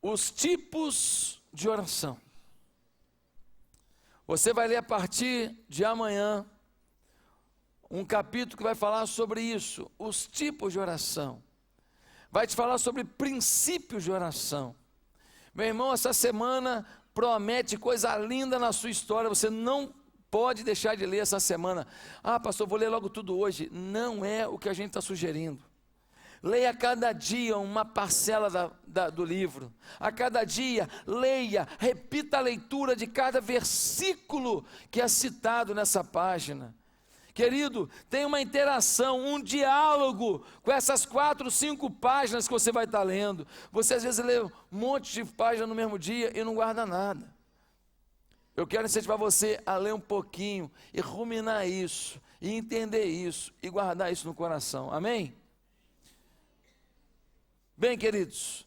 os tipos de oração. Você vai ler a partir de amanhã um capítulo que vai falar sobre isso, os tipos de oração. Vai te falar sobre princípios de oração. Meu irmão, essa semana promete coisa linda na sua história, você não pode deixar de ler essa semana. Ah, pastor, vou ler logo tudo hoje. Não é o que a gente está sugerindo. Leia cada dia uma parcela do livro. A cada dia, leia, repita a leitura de cada versículo que é citado nessa página. Querido, tem uma interação, um diálogo com essas 4, 5 páginas que você vai estar lendo. Você às vezes lê um monte de páginas no mesmo dia e não guarda nada. Eu quero incentivar você a ler um pouquinho e ruminar isso, e entender isso, e guardar isso no coração. Amém? Bem, queridos,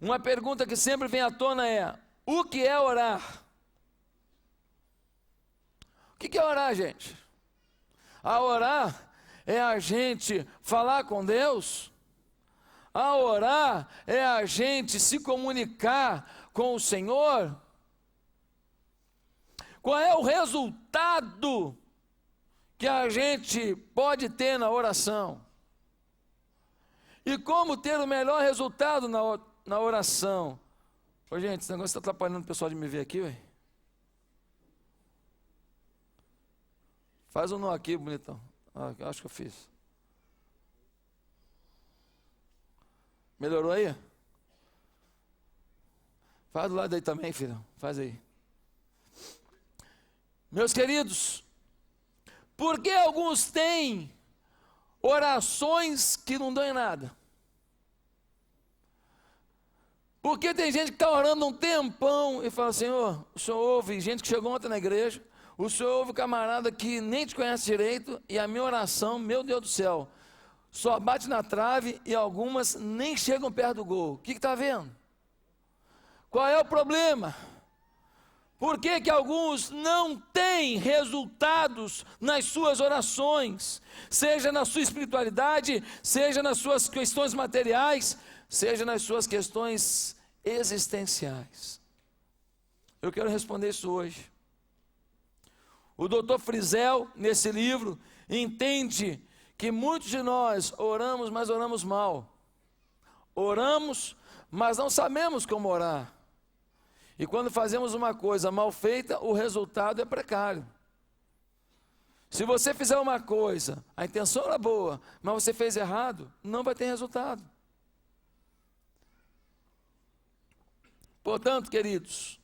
uma pergunta que sempre vem à tona é: o que é orar? O que é orar, gente? A orar é a gente falar com Deus? A orar é a gente se comunicar com o Senhor? Qual é o resultado que a gente pode ter na oração? E como ter o melhor resultado na oração? Ô, gente, esse negócio está atrapalhando o pessoal de me ver aqui, ué. Faz um nó aqui, bonitão. Ah, acho que eu fiz. Melhorou aí? Faz do lado aí também, filho. Faz aí. Meus queridos, por que alguns têm orações que não dão em nada? Porque tem gente que está orando um tempão e fala: Senhor, o Senhor ouve gente que chegou ontem na igreja, o Senhor ouve camarada que nem te conhece direito, e a minha oração, meu Deus do céu, só bate na trave e algumas nem chegam perto do gol. O que está vendo? Qual é o problema? Por que que alguns não têm resultados nas suas orações, seja na sua espiritualidade, seja nas suas questões materiais, seja nas suas questões existenciais? Eu quero responder isso hoje. O Dr. Frisell, nesse livro, entende que muitos de nós oramos, mas oramos mal. Oramos, mas não sabemos como orar. E quando fazemos uma coisa mal feita, o resultado é precário. Se você fizer uma coisa, a intenção era boa, mas você fez errado, não vai ter resultado. Portanto, queridos,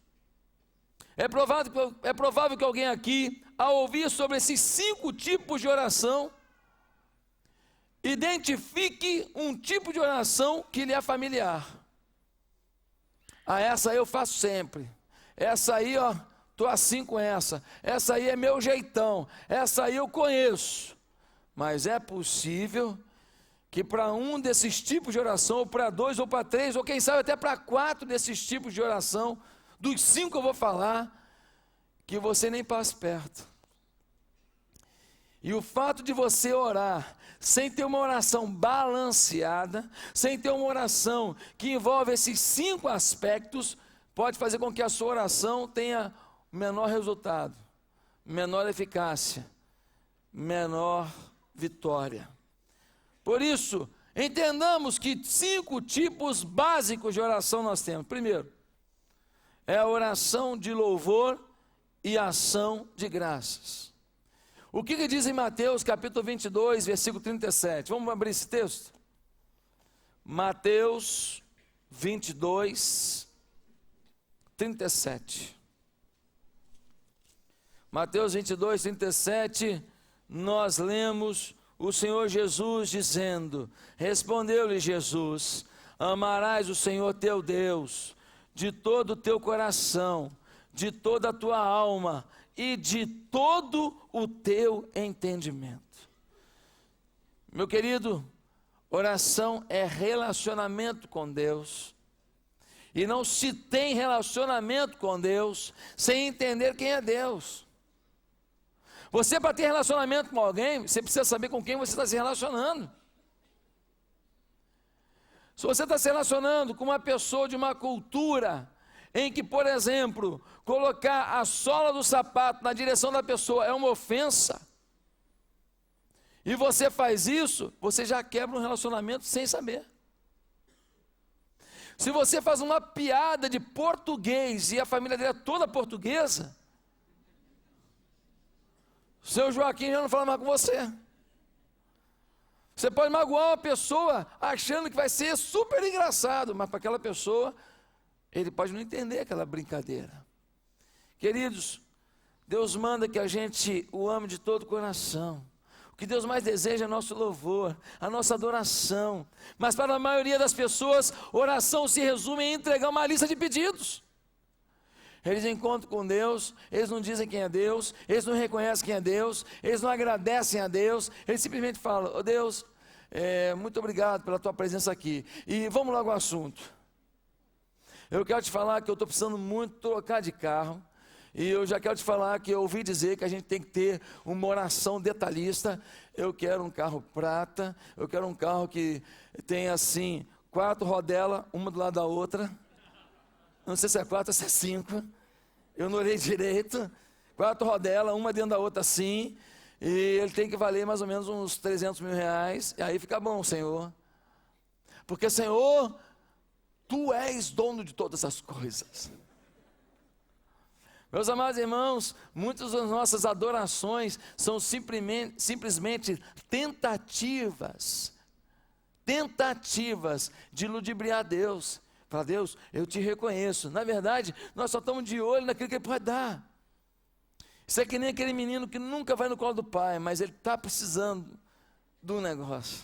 é provável que alguém aqui, ao ouvir sobre esses 5 tipos de oração, identifique um tipo de oração que lhe é familiar. Ah, essa aí eu faço sempre. Essa aí, ó, estou assim com essa. Essa aí é meu jeitão. Essa aí eu conheço. Mas é possível que para um desses tipos de oração, ou para 2, ou para 3, ou quem sabe até para 4 desses tipos de oração, dos 5 que eu vou falar, que você nem passe perto. E o fato de você orar sem ter uma oração balanceada, sem ter uma oração que envolve esses 5 aspectos, pode fazer com que a sua oração tenha menor resultado, menor eficácia, menor vitória. Por isso, entendamos que 5 tipos básicos de oração nós temos. Primeiro, é a oração de louvor e ação de graças. O que diz em Mateus capítulo 22, versículo 37? Vamos abrir esse texto? Mateus 22, 37. Mateus 22, 37, nós lemos o Senhor Jesus dizendo: respondeu-lhe Jesus: amarás o Senhor teu Deus de todo o teu coração, de toda a tua alma e de todo o teu entendimento. Meu querido, oração é relacionamento com Deus. E não se tem relacionamento com Deus sem entender quem é Deus. Você, para ter relacionamento com alguém, você precisa saber com quem você está se relacionando. Se você está se relacionando com uma pessoa de uma cultura em que, por exemplo, colocar a sola do sapato na direção da pessoa é uma ofensa, e você faz isso, você já quebra um relacionamento sem saber. Se você faz uma piada de português e a família dele é toda portuguesa, seu Joaquim já não fala mais com você. Você pode magoar uma pessoa achando que vai ser super engraçado, mas para aquela pessoa, ele pode não entender aquela brincadeira. Queridos, Deus manda que a gente o ame de todo o coração. O que Deus mais deseja é nosso louvor, a nossa adoração. Mas para a maioria das pessoas, oração se resume em entregar uma lista de pedidos. Eles encontram com Deus, eles não dizem quem é Deus, eles não reconhecem quem é Deus, eles não agradecem a Deus, eles simplesmente falam: oh Deus, muito obrigado pela tua presença aqui. E vamos logo ao assunto. Eu quero te falar que eu estou precisando muito trocar de carro. E eu já quero te falar que eu ouvi dizer que a gente tem que ter uma oração detalhista. Eu quero um carro prata, eu quero um carro que tenha assim, 4 rodelas, uma do lado da outra. Não sei se é 4 ou se é 5. Eu não olhei direito. 4 rodelas, uma dentro da outra assim. E ele tem que valer mais ou menos uns 300 mil reais. E aí fica bom, Senhor. Porque, Senhor, Tu és dono de todas as coisas. Meus amados irmãos, muitas das nossas adorações são simplesmente tentativas de ludibriar Deus. Fala: Deus, eu te reconheço. Na verdade, nós só estamos de olho naquilo que Ele pode dar. Isso é que nem aquele menino que nunca vai no colo do pai, mas ele está precisando do negócio.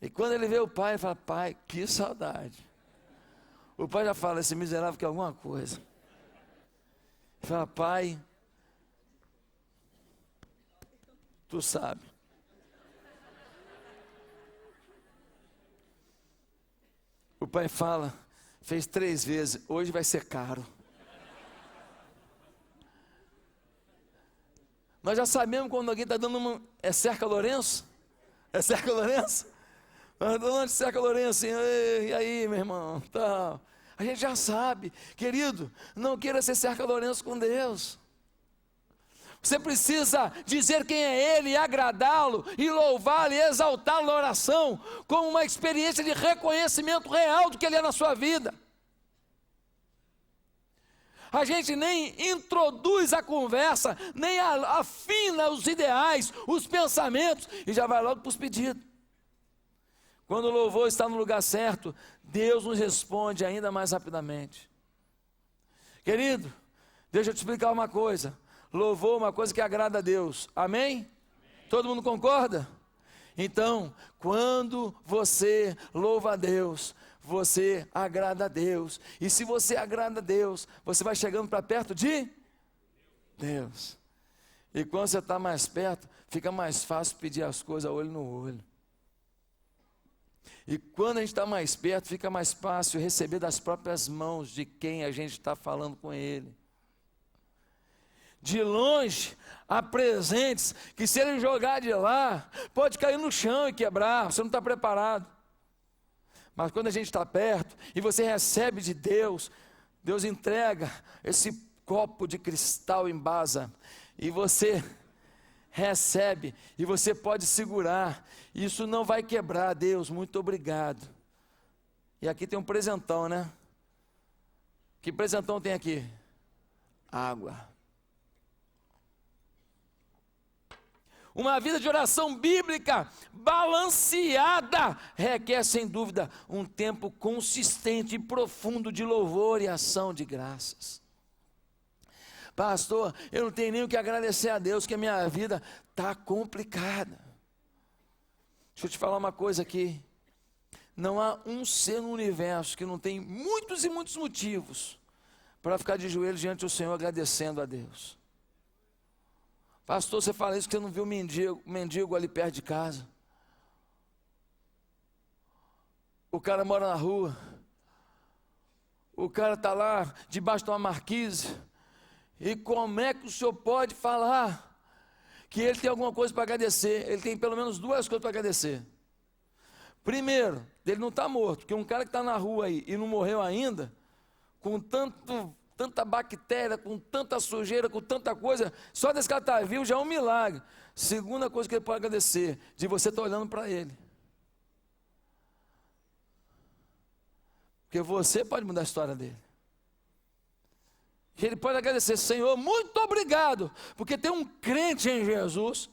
E quando ele vê o pai, ele fala: pai, que saudade. O pai já fala: esse miserável quer alguma coisa. Ele fala: pai, tu sabe. O pai fala: fez 3 vezes, hoje vai ser caro. Nós já sabemos quando alguém está dando uma... É Cerca Lourenço? É Cerca Lourenço? Nós estamos dando Cerca Lourenço assim: e aí, meu irmão, tal. A gente já sabe. Querido, não queira ser Cerca Lourenço com Deus. Você precisa dizer quem é Ele, e agradá-lo, e louvá-lo, e exaltá-lo na oração, como uma experiência de reconhecimento real do que Ele é na sua vida. A gente nem introduz a conversa, nem afina os ideais, os pensamentos, e já vai logo para os pedidos. Quando o louvor está no lugar certo, Deus nos responde ainda mais rapidamente. Querido, deixa eu te explicar uma coisa. Louvor é uma coisa que agrada a Deus. Amém? Amém. Todo mundo concorda? Então, quando você louva a Deus, você agrada a Deus. E se você agrada a Deus, você vai chegando para perto de Deus. E quando você está mais perto, fica mais fácil pedir as coisas olho no olho. E quando a gente está mais perto, fica mais fácil receber das próprias mãos de quem a gente está falando com Ele. De longe, há presentes que, se Ele jogar de lá, pode cair no chão e quebrar, você não está preparado. Mas quando a gente está perto e você recebe de Deus, Deus entrega esse copo de cristal em basa, e você recebe, e você pode segurar, isso não vai quebrar. Deus, muito obrigado. E aqui tem um presentão, né? Que presentão tem aqui? Água. Uma vida de oração bíblica balanceada requer, sem dúvida, um tempo consistente e profundo de louvor e ação de graças. Pastor, eu não tenho nem o que agradecer a Deus, que a minha vida está complicada. Deixa eu te falar uma coisa aqui. Não há um ser no universo que não tem muitos e muitos motivos para ficar de joelhos diante do Senhor agradecendo a Deus. Pastor, você fala isso que você não viu mendigo ali perto de casa. O cara mora na rua. O cara está lá debaixo de uma marquise. E como é que o senhor pode falar que ele tem alguma coisa para agradecer? Ele tem pelo menos 2 coisas para agradecer. Primeiro, dele não está morto, porque um cara que está na rua aí e não morreu ainda, com tanta bactéria, com tanta sujeira, com tanta coisa, só desse cara estar vivo já é um milagre. Segunda coisa que ele pode agradecer, de você estar olhando para ele. Porque você pode mudar a história dele. E ele pode agradecer, Senhor, muito obrigado, porque tem um crente em Jesus,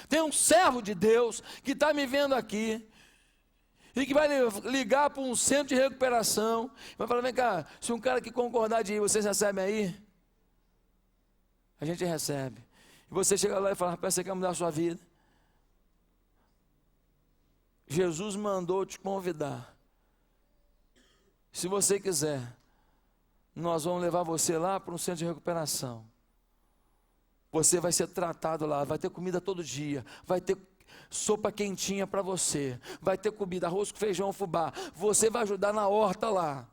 tem um servo de Deus que está me vendo aqui, e que vai ligar para um centro de recuperação, vai falar, vem cá, se um cara que concordar de ir, vocês recebem aí? A gente recebe. E você chega lá e fala, rapaz, você quer mudar a sua vida? Jesus mandou te convidar. Se você quiser, nós vamos levar você lá para um centro de recuperação. Você vai ser tratado lá, vai ter comida todo dia, vai ter sopa quentinha para você, vai ter comida, arroz com feijão, fubá, você vai ajudar na horta lá,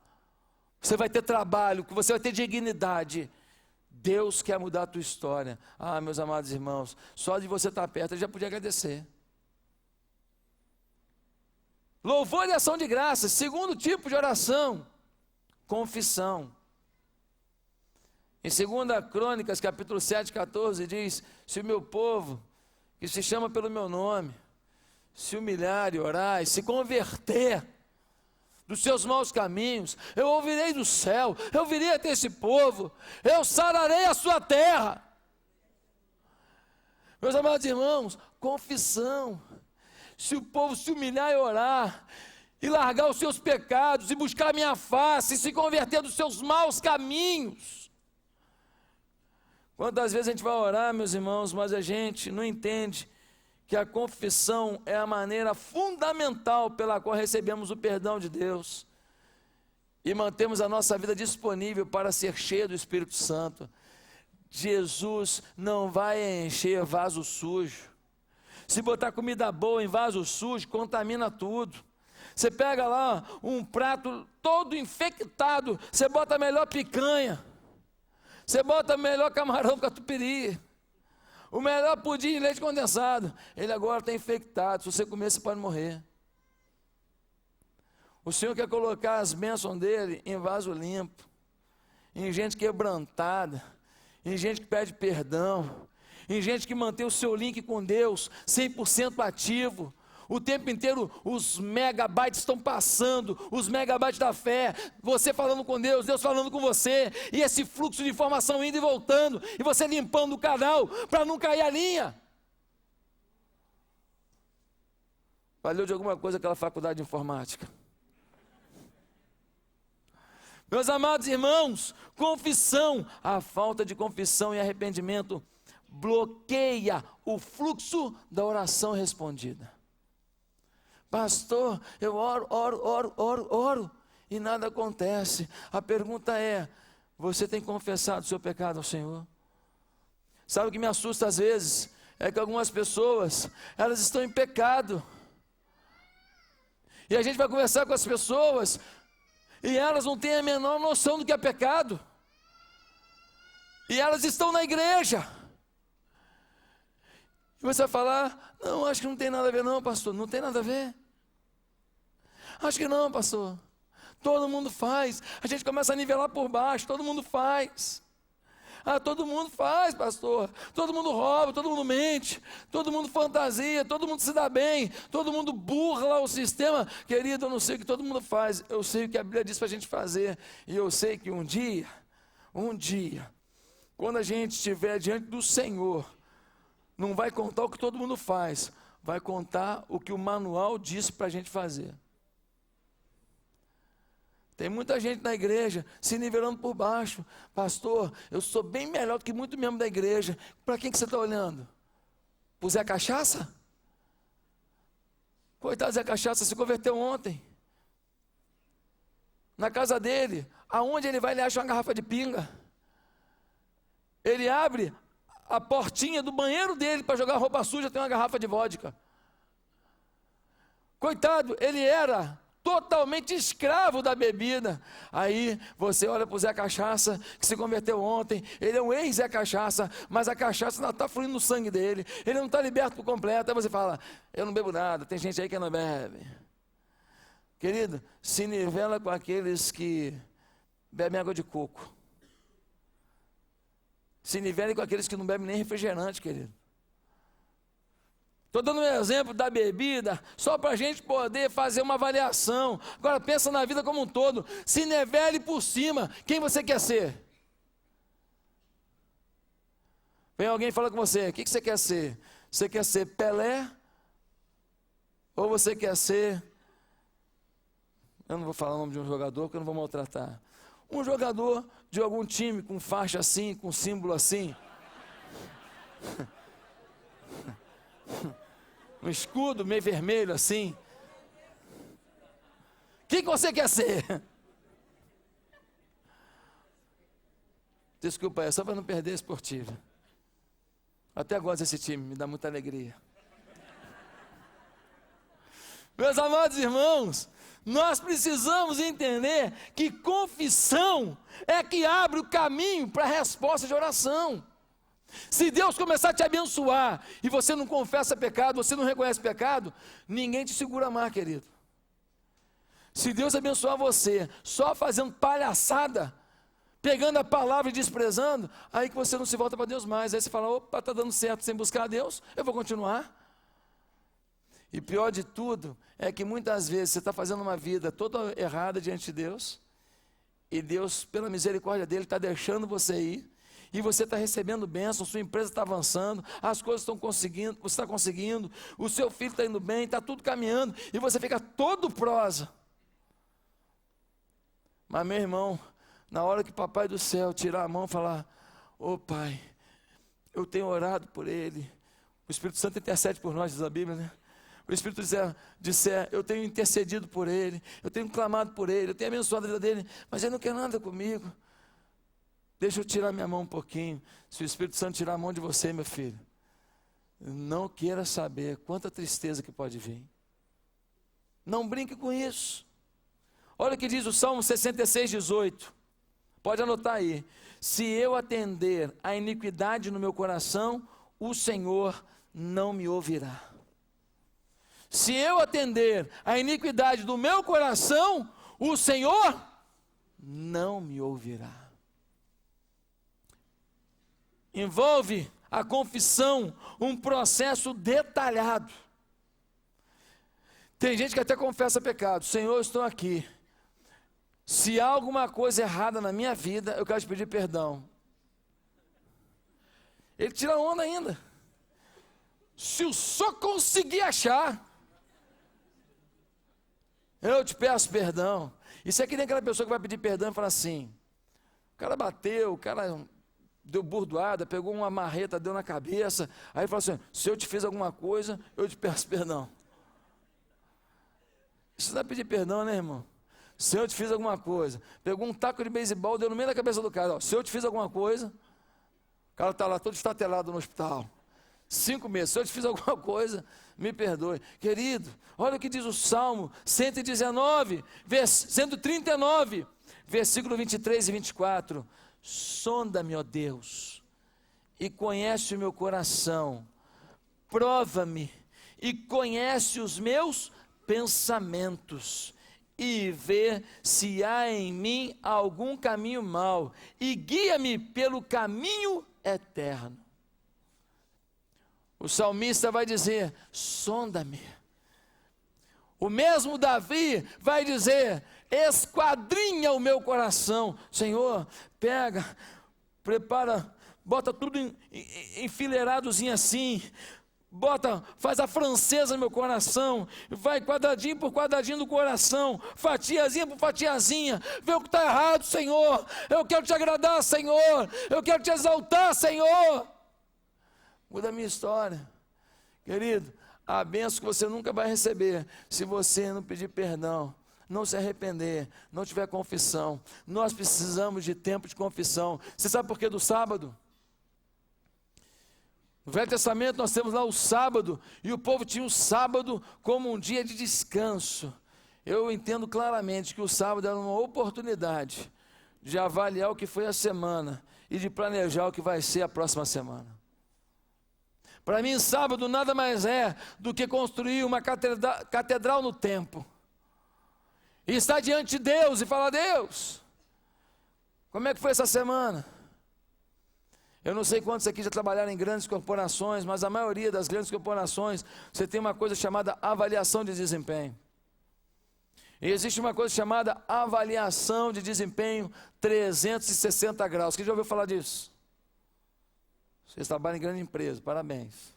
você vai ter trabalho, você vai ter dignidade. Deus quer mudar a tua história. Ah, meus amados irmãos, só de você estar perto, ele já podia agradecer. Louvor e ação de graças. Segundo tipo de oração, confissão. Em 2 Crônicas, capítulo 7, 14, diz, se o meu povo, que se chama pelo meu nome, se humilhar e orar, e se converter dos seus maus caminhos, eu ouvirei do céu, eu virei até esse povo, eu sararei a sua terra. Meus amados irmãos, confissão. Se o povo se humilhar e orar, e largar os seus pecados, e buscar a minha face, e se converter dos seus maus caminhos. Quantas vezes a gente vai orar, meus irmãos, mas a gente não entende que a confissão é a maneira fundamental pela qual recebemos o perdão de Deus e mantemos a nossa vida disponível para ser cheio do Espírito Santo. Jesus não vai encher vaso sujo. Se botar comida boa em vaso sujo, contamina tudo. Você pega lá um prato todo infectado, você bota a melhor picanha, você bota o melhor camarão catupiry, o melhor pudim de leite condensado, ele agora está infectado, se você comer você pode morrer. O Senhor quer colocar as bênçãos dele em vaso limpo, em gente quebrantada, em gente que pede perdão, em gente que mantém o seu link com Deus 100% ativo. O tempo inteiro os megabytes estão passando, os megabytes da fé, você falando com Deus, Deus falando com você, e esse fluxo de informação indo e voltando, e você limpando o canal para não cair a linha. Valeu de alguma coisa aquela faculdade de informática. Meus amados irmãos, confissão, a falta de confissão e arrependimento bloqueia o fluxo da oração respondida. Pastor, eu oro, e nada acontece. A pergunta é, você tem confessado o seu pecado ao Senhor? Sabe o que me assusta às vezes? É que algumas pessoas, elas estão em pecado. E a gente vai conversar com as pessoas, e elas não têm a menor noção do que é pecado. E elas estão na igreja. E você vai falar, não, acho que não tem nada a ver não, pastor, não tem nada a ver. Acho que não, pastor. Todo mundo faz. A gente começa a nivelar por baixo, todo mundo faz. Ah, todo mundo faz, pastor. Todo mundo rouba, todo mundo mente, todo mundo fantasia, todo mundo se dá bem, todo mundo burla lá o sistema. Querido, eu não sei o que todo mundo faz, eu sei o que a Bíblia diz para a gente fazer. E eu sei que um dia, quando a gente estiver diante do Senhor, não vai contar o que todo mundo faz, vai contar o que o manual diz para a gente fazer. Tem muita gente na igreja se nivelando por baixo. Pastor, eu sou bem melhor do que muito membro da igreja. Para quem que você está olhando? Para o Zé Cachaça? Coitado do Zé Cachaça, se converteu ontem. Na casa dele, aonde ele vai, ele acha uma garrafa de pinga. Ele abre a portinha do banheiro dele para jogar roupa suja, tem uma garrafa de vodka. Coitado, ele era totalmente escravo da bebida. Aí você olha para o Zé Cachaça, que se converteu ontem, ele é um ex-Zé Cachaça, mas a cachaça ainda está fluindo no sangue dele, ele não está liberto por completo. Aí você fala, eu não bebo nada, tem gente aí que não bebe. Querido, se nivela com aqueles que bebem água de coco. Se nivele com aqueles que não bebem nem refrigerante, querido. Estou dando um exemplo da bebida, só para a gente poder fazer uma avaliação. Agora pensa na vida como um todo. Se nivele por cima, quem você quer ser? Vem alguém e fala com você, o que você quer ser? Você quer ser Pelé? Ou você quer ser... Eu não vou falar o nome de um jogador, porque eu não vou maltratar. Um jogador de algum time com faixa assim, com símbolo assim. Um escudo meio vermelho assim. O que você quer ser? Desculpa, é só para não perder a esportiva. Até gosto desse time, me dá muita alegria. Meus amados irmãos, nós precisamos entender que confissão é que abre o caminho para a resposta de oração. Se Deus começar a te abençoar e você não confessa pecado, você não reconhece pecado, ninguém te segura mais, querido. Se Deus abençoar você só fazendo palhaçada, pegando a palavra e desprezando, aí que você não se volta para Deus mais. Aí você fala, opa, está dando certo sem buscar a Deus, eu vou continuar. E pior de tudo é que muitas vezes você está fazendo uma vida toda errada diante de Deus, e Deus, pela misericórdia dele, está deixando você ir, e você está recebendo bênção, sua empresa está avançando, as coisas estão conseguindo, você está conseguindo, o seu filho está indo bem, está tudo caminhando, e você fica todo prosa. Mas meu irmão, na hora que o Papai do Céu tirar a mão e falar, ô Pai, eu tenho orado por ele, o Espírito Santo intercede por nós, diz a Bíblia, né? O Espírito disser, eu tenho intercedido por ele, eu tenho clamado por ele, eu tenho abençoado a vida dele, mas ele não quer nada comigo. Deixa eu tirar minha mão um pouquinho. Se o Espírito Santo tirar a mão de você, meu filho, não queira saber quanta tristeza que pode vir. Não brinque com isso. Olha o que diz o Salmo 66, 18. Pode anotar aí. Se eu atender a iniquidade no meu coração, o Senhor não me ouvirá. Se eu atender a iniquidade do meu coração, o Senhor não me ouvirá. Envolve a confissão um processo detalhado. Tem gente que até confessa pecado. Senhor, eu estou aqui. Se há alguma coisa errada na minha vida, eu quero te pedir perdão. Ele tira onda ainda. Se eu só conseguir achar, eu te peço perdão. Isso é que nem aquela pessoa que vai pedir perdão e fala assim, o cara bateu, o cara deu burdoada, pegou uma marreta, deu na cabeça, aí fala assim, se eu te fiz alguma coisa, eu te peço perdão. Isso não é pedir perdão, né, irmão? Se eu te fiz alguma coisa, pegou um taco de beisebol, deu no meio da cabeça do cara, ó, se eu te fiz alguma coisa, o cara está lá todo estatelado no hospital, 5 meses, se eu te fiz alguma coisa, me perdoe. Querido, olha o que diz o Salmo 139, 139, versículo 23 e 24. Sonda-me, ó Deus, e conhece o meu coração, prova-me e conhece os meus pensamentos, e vê se há em mim algum caminho mau, e guia-me pelo caminho eterno. O salmista vai dizer, sonda-me. O mesmo Davi vai dizer, esquadrinha o meu coração. Senhor, pega, prepara, bota tudo enfileiradozinho assim, faz a francesa no meu coração, vai quadradinho por quadradinho do coração, fatiazinha por fatiazinha, vê o que está errado, Senhor. Eu quero te agradar, Senhor. Eu quero te exaltar, Senhor. Muda a minha história. Querido, a bênção que você nunca vai receber se você não pedir perdão, não se arrepender, não tiver confissão. Nós precisamos de tempo de confissão. Você sabe por que do sábado? No Velho Testamento nós temos lá o sábado, e o povo tinha o sábado como um dia de descanso. Eu entendo claramente que o sábado era uma oportunidade de avaliar o que foi a semana e de planejar o que vai ser a próxima semana. Para mim, sábado nada mais é do que construir uma catedral no tempo. E estar diante de Deus e falar: Deus, como é que foi essa semana? Eu não sei quantos aqui já trabalharam em grandes corporações, mas a maioria das grandes corporações, você tem uma coisa chamada avaliação de desempenho. E existe uma coisa chamada avaliação de desempenho 360 graus. Quem já ouviu falar disso? Vocês trabalham em grande empresa, parabéns.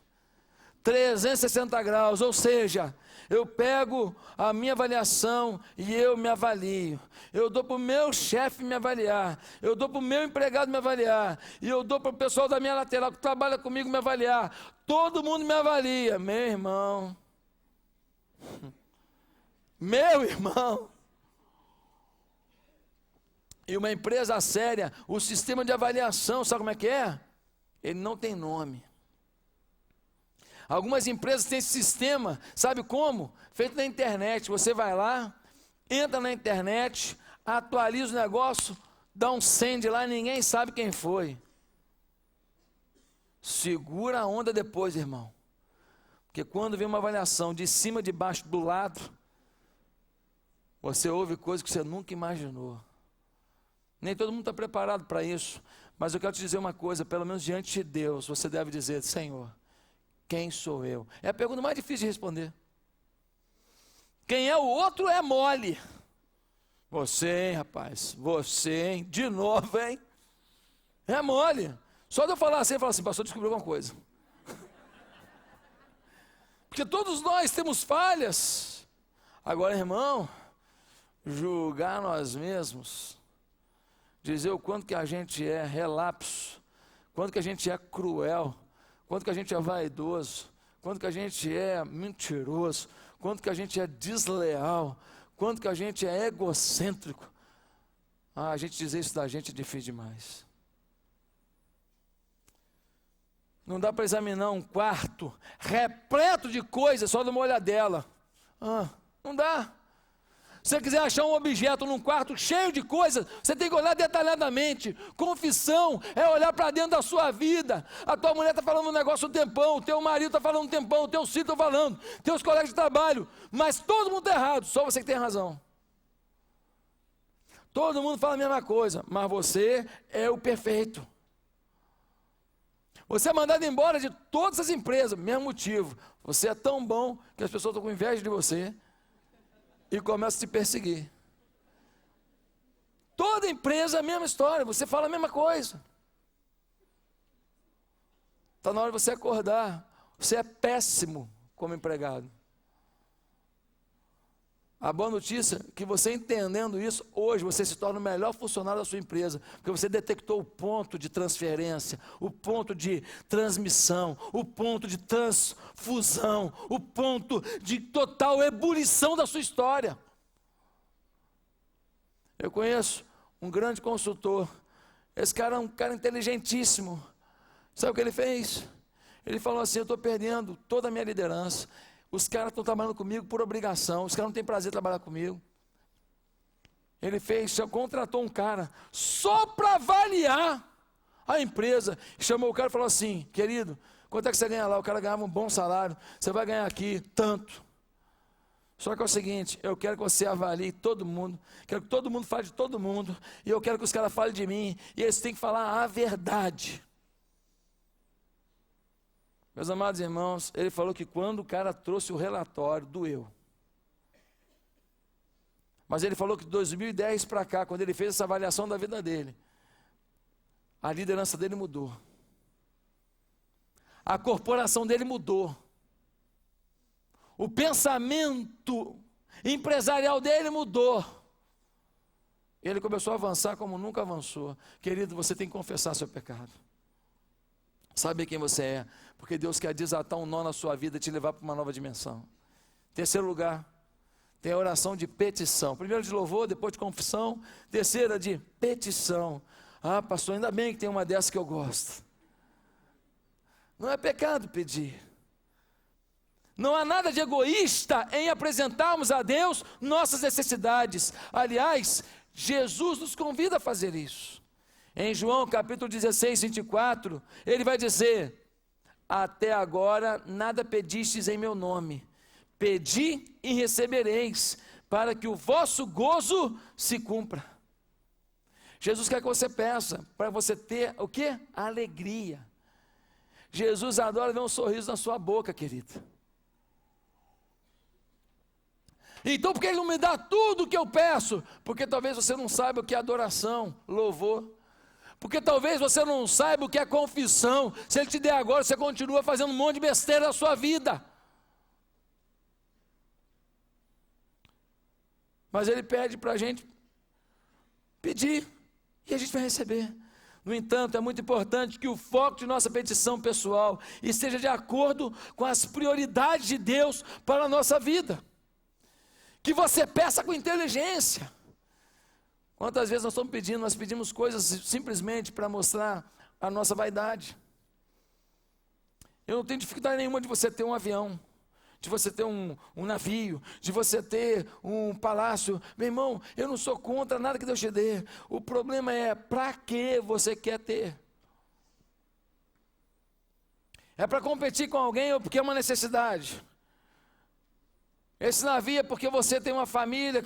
360 graus, ou seja, eu pego a minha avaliação e eu me avalio. Eu dou para o meu chefe me avaliar, eu dou para o meu empregado me avaliar, e eu dou para o pessoal da minha lateral que trabalha comigo me avaliar. Todo mundo me avalia, meu irmão. Meu irmão. E uma empresa séria, o sistema de avaliação, sabe como é que é? Ele não tem nome. Algumas empresas têm esse sistema, sabe como? Feito na internet. Você vai lá, entra na internet, atualiza o negócio, dá um send lá e ninguém sabe quem foi. Segura a onda depois, irmão. Porque quando vem uma avaliação de cima, de baixo, do lado, você ouve coisas que você nunca imaginou. Nem todo mundo está preparado para isso. Mas eu quero te dizer uma coisa, pelo menos diante de Deus, você deve dizer: Senhor, quem sou eu? É a pergunta mais difícil de responder. Quem é o outro é mole. Você, hein, rapaz? Você, hein? De novo, hein? É mole. Só de eu falar assim, pastor, descobriu alguma coisa. Porque todos nós temos falhas. Agora, irmão, julgar nós mesmos, dizer o quanto que a gente é relapso, quanto que a gente é cruel, quanto que a gente é vaidoso, quanto que a gente é mentiroso, quanto que a gente é desleal, quanto que a gente é egocêntrico. A gente dizer isso da gente é difícil demais. Não dá para examinar um quarto repleto de coisas só de uma olhadela. Não dá. Se você quiser achar um objeto num quarto cheio de coisas, você tem que olhar detalhadamente. Confissão é olhar para dentro da sua vida. A tua mulher está falando um negócio um tempão, o teu marido está falando um tempão, o teu filho está falando, teus colegas de trabalho, mas todo mundo está errado, só você que tem razão. Todo mundo fala a mesma coisa, mas você é o perfeito. Você é mandado embora de todas as empresas, mesmo motivo. Você é tão bom que as pessoas estão com inveja de você e começam a te perseguir. Toda empresa é a mesma história, você fala a mesma coisa. Está na hora de você acordar. Você é péssimo como empregado. A boa notícia é que você entendendo isso, hoje você se torna o melhor funcionário da sua empresa, porque você detectou o ponto de transferência, o ponto de transmissão, o ponto de transfusão, o ponto de total ebulição da sua história. Eu conheço um grande consultor, esse cara é um cara inteligentíssimo. Sabe o que ele fez? Ele falou assim: eu estou perdendo toda a minha liderança. Os caras estão trabalhando comigo por obrigação, os caras não têm prazer em trabalhar comigo. Ele contratou um cara só para avaliar a empresa. Chamou o cara e falou assim: querido, quanto é que você ganha lá? O cara ganhava um bom salário, você vai ganhar aqui tanto. Só que é o seguinte, eu quero que você avalie todo mundo, quero que todo mundo fale de todo mundo, e eu quero que os caras falem de mim, e eles têm que falar a verdade. Meus amados irmãos, ele falou que quando o cara trouxe o relatório, doeu. Mas ele falou que de 2010 para cá, quando ele fez essa avaliação da vida dele, a liderança dele mudou. A corporação dele mudou. O pensamento empresarial dele mudou. Ele começou a avançar como nunca avançou. Querido, você tem que confessar seu pecado. Saber quem você é, porque Deus quer desatar um nó na sua vida e te levar para uma nova dimensão. Terceiro lugar, tem a oração de petição. Primeiro de louvor, depois de confissão. Terceira de petição. Ah, pastor, ainda bem que tem uma dessa que eu gosto. Não é pecado pedir. Não há nada de egoísta em apresentarmos a Deus nossas necessidades. Aliás, Jesus nos convida a fazer isso. Em João capítulo 16, 24, ele vai dizer: até agora nada pedistes em meu nome. Pedi e recebereis, para que o vosso gozo se cumpra. Jesus quer que você peça, para você ter o quê? Alegria. Jesus adora ver um sorriso na sua boca, querido. Então por que Ele não me dá tudo o que eu peço? Porque talvez você não saiba o que é adoração, louvor. Porque talvez você não saiba o que é confissão. Se Ele te der agora, você continua fazendo um monte de besteira na sua vida. Mas Ele pede para a gente pedir, e a gente vai receber. No entanto, é muito importante que o foco de nossa petição pessoal esteja de acordo com as prioridades de Deus para a nossa vida. Que você peça com inteligência. Quantas vezes nós estamos pedindo, nós pedimos coisas simplesmente para mostrar a nossa vaidade. Eu não tenho dificuldade nenhuma de você ter um avião, de você ter um navio, de você ter um palácio. Meu irmão, eu não sou contra nada que Deus te dê. O problema é, para que você quer ter? É para competir com alguém ou porque é uma necessidade? Esse navio é porque você tem uma família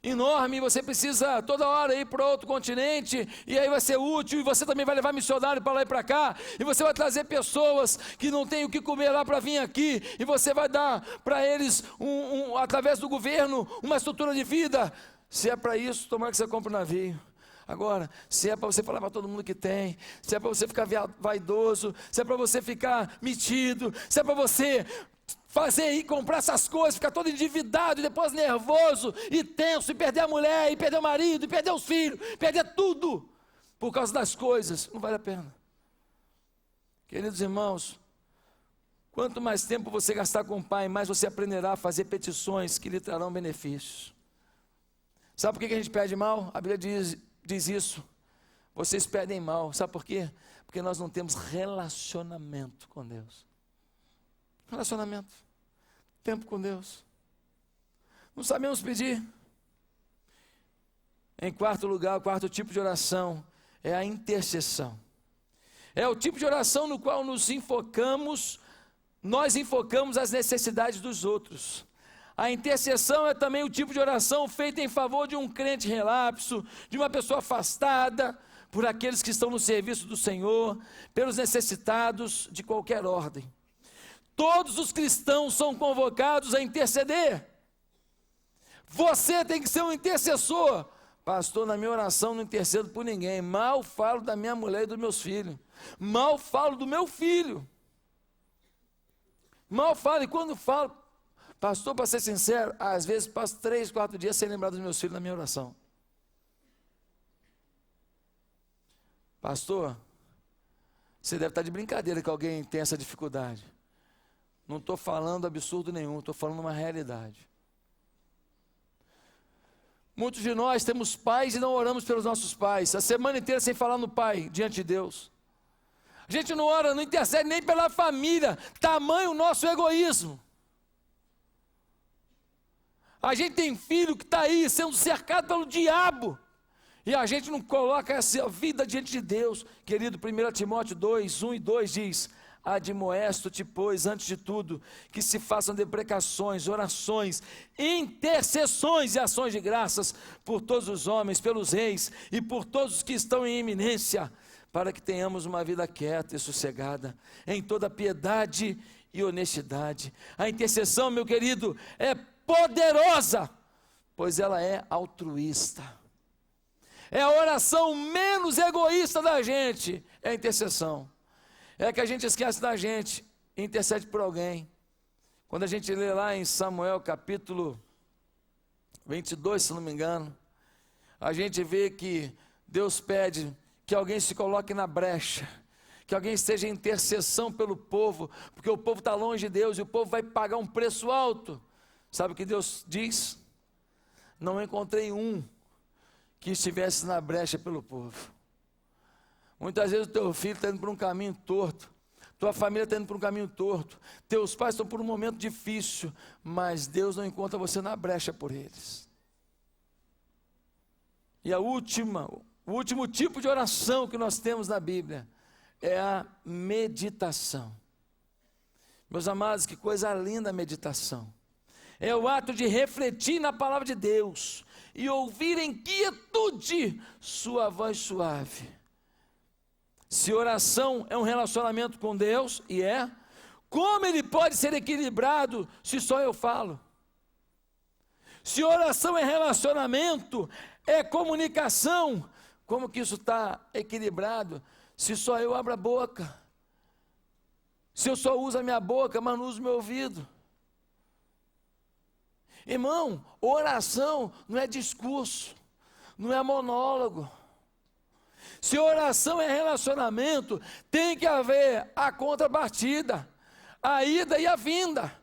enorme, você precisa toda hora ir para outro continente, e aí vai ser útil, e você também vai levar missionário para lá e para cá, e você vai trazer pessoas que não têm o que comer lá para vir aqui, e você vai dar para eles, através do governo, uma estrutura de vida. Se é para isso, tomara que você compre um navio. Agora, se é para você falar para todo mundo que tem, se é para você ficar vaidoso, se é para você ficar metido, se é para você fazer e comprar essas coisas, ficar todo endividado e depois nervoso e tenso, e perder a mulher, e perder o marido, e perder os filhos, perder tudo por causa das coisas, não vale a pena. Queridos irmãos, quanto mais tempo você gastar com o Pai, mais você aprenderá a fazer petições que lhe trarão benefícios. Sabe por que a gente pede mal? A Bíblia diz isso. Vocês pedem mal, sabe por quê? Porque nós não temos relacionamento com Deus. Relacionamento, tempo com Deus. Não sabemos pedir. Em quarto lugar, o quarto tipo de oração é a intercessão. É o tipo de oração no qual nós enfocamos as necessidades dos outros. A intercessão é também o tipo de oração feita em favor de um crente relapso, de uma pessoa afastada, por aqueles que estão no serviço do Senhor, pelos necessitados de qualquer ordem. Todos os cristãos são convocados a interceder. Você tem que ser um intercessor. Pastor, na minha oração não intercedo por ninguém. Mal falo da minha mulher e dos meus filhos. Mal falo do meu filho. Mal falo, e quando falo, pastor, para ser sincero, às vezes passo 3, 4 dias sem lembrar dos meus filhos na minha oração. Pastor, você deve estar de brincadeira que alguém tem essa dificuldade. Não estou falando absurdo nenhum, estou falando uma realidade. Muitos de nós temos pais e não oramos pelos nossos pais, a semana inteira sem falar no pai, diante de Deus. A gente não ora, não intercede nem pela família, tamanho o nosso egoísmo. A gente tem filho que está aí sendo cercado pelo diabo, e a gente não coloca essa vida diante de Deus. Querido, 1 Timóteo 2, 1 e 2 diz: admoesto-te, pois, antes de tudo, que se façam deprecações, orações, intercessões e ações de graças por todos os homens, pelos reis e por todos os que estão em eminência, para que tenhamos uma vida quieta e sossegada, em toda piedade e honestidade. A intercessão, meu querido, é poderosa, pois ela é altruísta. É a oração menos egoísta da gente, é a intercessão. É que a gente esquece da gente e intercede por alguém. Quando a gente lê lá em Samuel capítulo 22, se não me engano, a gente vê que Deus pede que alguém se coloque na brecha, que alguém esteja em intercessão pelo povo, porque o povo está longe de Deus e o povo vai pagar um preço alto. Sabe o que Deus diz? Não encontrei um que estivesse na brecha pelo povo. Muitas vezes o teu filho está indo por um caminho torto, tua família está indo por um caminho torto, teus pais estão por um momento difícil, mas Deus não encontra você na brecha por eles. E o último tipo de oração que nós temos na Bíblia é a meditação. Meus amados, que coisa linda a meditação. é o ato de refletir na palavra de Deus e ouvir em quietude sua voz suave. Se oração é um relacionamento com Deus, e é, como ele pode ser equilibrado se só eu falo? Se oração é relacionamento, é comunicação, como que isso está equilibrado se só eu abro a boca? Se eu só uso a minha boca, mas não uso o meu ouvido? Irmão, oração não é discurso, não é monólogo. Se oração é relacionamento, tem que haver a contrapartida, a ida e a vinda.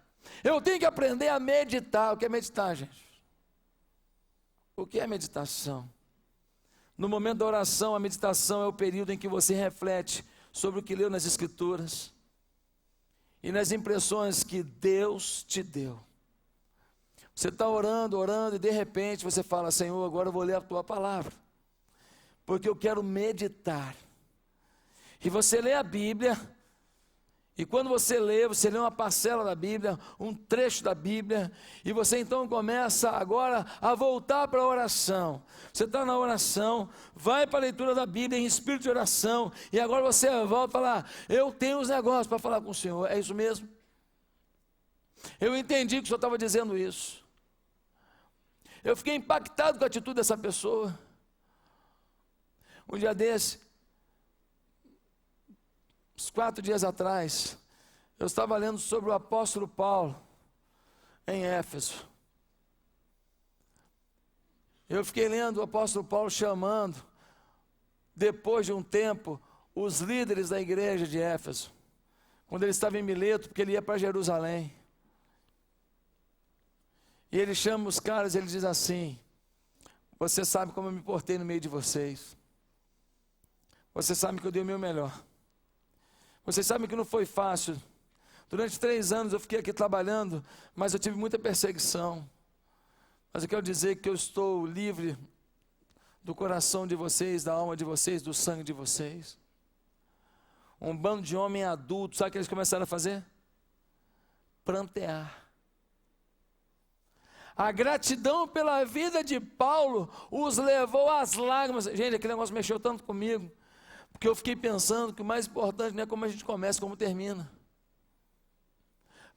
Eu tenho que aprender a meditar. O que é meditar, gente? O que é meditação? No momento da oração, a meditação é o período em que você reflete sobre o que leu nas Escrituras e nas impressões que Deus te deu. Você está orando, orando, e de repente você fala: Senhor, agora eu vou ler a tua palavra, porque eu quero meditar. E você lê a Bíblia, e quando você lê uma parcela da Bíblia, um trecho da Bíblia, e você então começa agora a voltar para a oração. Você está na oração, vai para a leitura da Bíblia em espírito de oração, e agora você volta e fala: eu tenho uns negócios para falar com o Senhor. É isso mesmo? Eu entendi que o Senhor estava dizendo isso. Eu fiquei impactado com a atitude dessa pessoa. Um dia desse, uns 4 dias atrás, eu estava lendo sobre o apóstolo Paulo, em Éfeso. Eu fiquei lendo o apóstolo Paulo chamando, depois de um tempo, os líderes da igreja de Éfeso, quando ele estava em Mileto, porque ele ia para Jerusalém. E ele chama os caras e ele diz assim: você sabe como eu me portei no meio de vocês. Você sabe que eu dei o meu melhor. Vocês sabem que não foi fácil. Durante 3 anos eu fiquei aqui trabalhando, mas eu tive muita perseguição. Mas eu quero dizer que eu estou livre do coração de vocês, da alma de vocês, do sangue de vocês. Um bando de homem adulto, sabe o que eles começaram a fazer? Prantear. A gratidão pela vida de Paulo os levou às lágrimas. Gente, aquele negócio mexeu tanto comigo, porque eu fiquei pensando que o mais importante não é como a gente começa, como termina.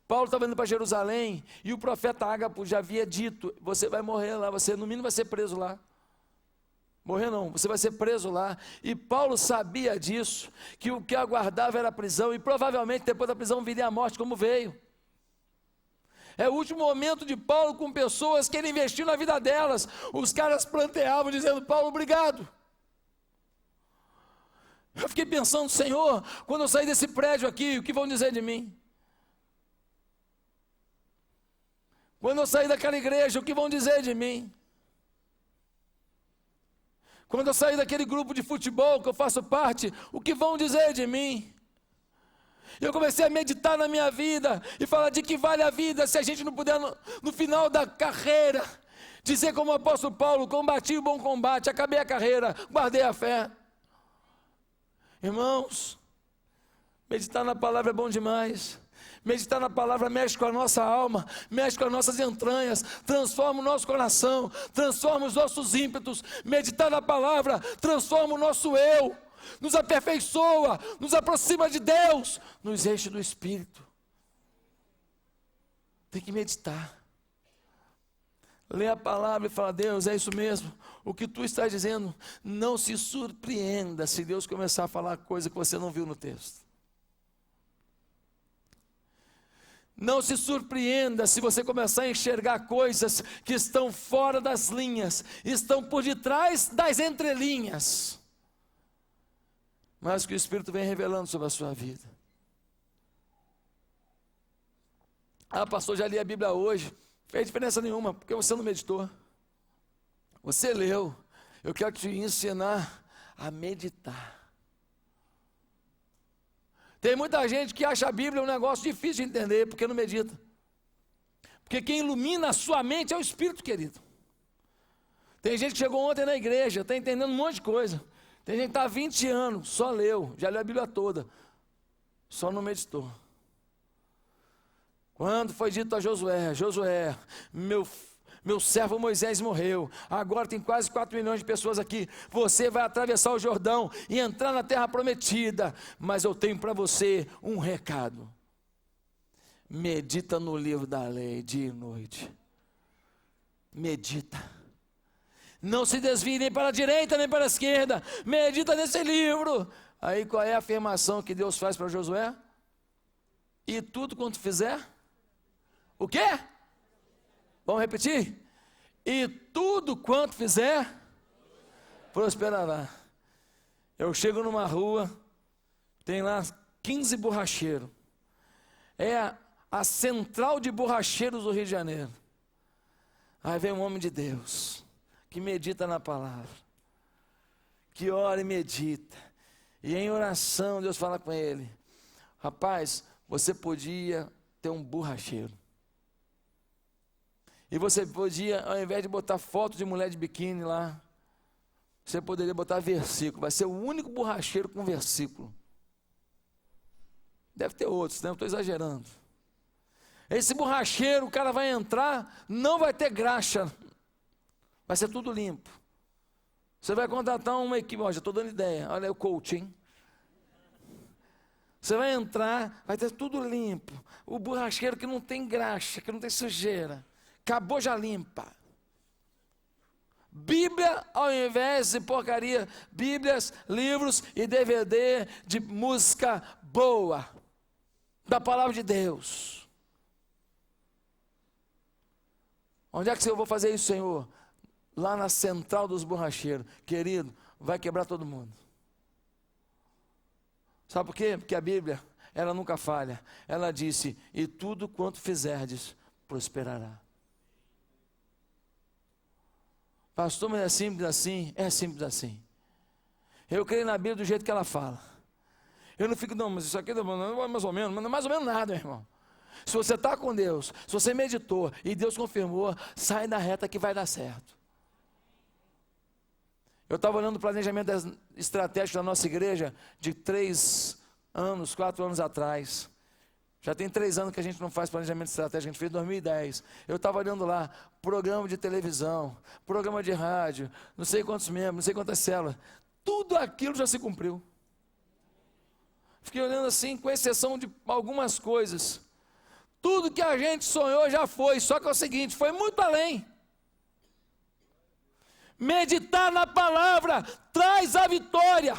Paulo estava indo para Jerusalém, e o profeta Ágapo já havia dito: você vai morrer lá, você no mínimo vai ser preso lá. Morrer não, você vai ser preso lá. E Paulo sabia disso, que o que aguardava era a prisão, e provavelmente depois da prisão viria a morte, como veio. É o último momento de Paulo com pessoas que ele investiu na vida delas. Os caras planteavam dizendo: Paulo, obrigado. Eu fiquei pensando: Senhor, quando eu sair desse prédio aqui, o que vão dizer de mim? Quando eu sair daquela igreja, o que vão dizer de mim? Quando eu sair daquele grupo de futebol que eu faço parte, o que vão dizer de mim? Eu comecei a meditar na minha vida e falar: de que vale a vida se a gente não puder no final da carreira dizer como o apóstolo Paulo: combati o bom combate, acabei a carreira, guardei a fé. Irmãos, meditar na palavra é bom demais. Meditar na palavra mexe com a nossa alma, mexe com as nossas entranhas, transforma o nosso coração, transforma os nossos ímpetos. Meditar na palavra transforma o nosso eu, nos aperfeiçoa, nos aproxima de Deus, nos enche do Espírito. Tem que meditar. Lê a palavra e fala: Deus, é isso mesmo, o que tu estás dizendo. Não se surpreenda se Deus começar a falar coisa que você não viu no texto. Não se surpreenda se você começar a enxergar coisas que estão fora das linhas, estão por detrás das entrelinhas, mas que o Espírito vem revelando sobre a sua vida. Ah, pastor, já li a Bíblia hoje. Fez diferença nenhuma, porque você não meditou. Você leu. Eu quero te ensinar a meditar. Tem muita gente que acha a Bíblia um negócio difícil de entender, porque não medita. Porque quem ilumina a sua mente é o Espírito, querido. Tem gente que chegou ontem na igreja, está entendendo um monte de coisa. Tem gente que está há 20 anos, só leu, já leu a Bíblia toda, só não meditou. Quando foi dito a Josué: Josué, meu servo Moisés morreu, agora tem quase 4 milhões de pessoas aqui, você vai atravessar o Jordão e entrar na terra prometida, mas eu tenho para você um recado: medita no livro da lei dia e noite, medita, não se desvie nem para a direita nem para a esquerda, medita nesse livro. Aí qual é a afirmação que Deus faz para Josué? E tudo quanto fizer, o quê? Vamos repetir? E tudo quanto fizer, prosperará. Eu chego numa rua, tem lá 15 borracheiros. É a central de borracheiros do Rio de Janeiro. Aí vem um homem de Deus, que medita na palavra, que ora e medita. E em oração Deus fala com ele: rapaz, você podia ter um borracheiro. E você podia, ao invés de botar foto de mulher de biquíni lá, você poderia botar versículo. Vai ser o único borracheiro com versículo. Deve ter outros, né? Eu estou exagerando. Esse borracheiro, o cara vai entrar, não vai ter graxa. Vai ser tudo limpo. Você vai contratar uma equipe, ó, já estou dando ideia. Olha aí o coaching. Você vai entrar, vai ter tudo limpo. O borracheiro que não tem graxa, que não tem sujeira. Acabou, já limpa. Bíblia ao invés de porcaria. Bíblias, livros e DVD de música boa. Da palavra de Deus. Onde é que eu vou fazer isso, Senhor? Lá na central dos borracheiros. Querido, vai quebrar todo mundo. Sabe por quê? Porque a Bíblia, ela nunca falha. Ela disse: e tudo quanto fizerdes, prosperará. Pastor, mas é simples assim? É simples assim. Eu creio na Bíblia do jeito que ela fala. Eu não fico, não, mas isso aqui não é mais ou menos, mas não é mais ou menos nada, meu irmão. Se você está com Deus, se você meditou e Deus confirmou, sai da reta que vai dar certo. Eu estava olhando o planejamento estratégico da nossa igreja de 4 anos atrás. Já tem 3 anos que a gente não faz planejamento estratégico, a gente fez em 2010. Eu estava olhando lá, programa de televisão, programa de rádio, não sei quantos membros, não sei quantas células. Tudo aquilo já se cumpriu. Fiquei olhando assim, com exceção de algumas coisas. Tudo que a gente sonhou já foi, só que é o seguinte, foi muito além. Meditar na palavra traz a vitória.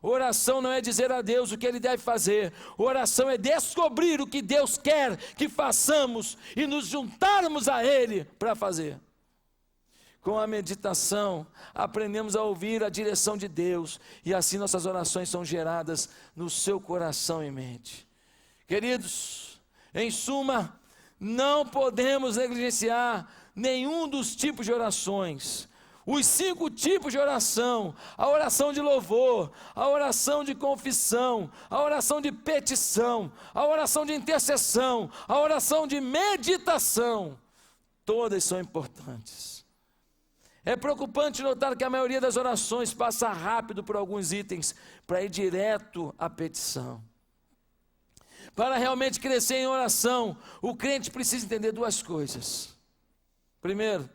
Oração não é dizer a Deus o que Ele deve fazer. Oração é descobrir o que Deus quer que façamos e nos juntarmos a Ele para fazer. Com a meditação, aprendemos a ouvir a direção de Deus e assim nossas orações são geradas no seu coração e mente. Queridos, em suma, não podemos negligenciar nenhum dos tipos de orações. Os 5 tipos de oração: a oração de louvor, a oração de confissão, a oração de petição, a oração de intercessão, a oração de meditação, todas são importantes. É preocupante notar que a maioria das orações passa rápido por alguns itens para ir direto à petição. Para realmente crescer em oração, o crente precisa entender 2 coisas. Primeiro,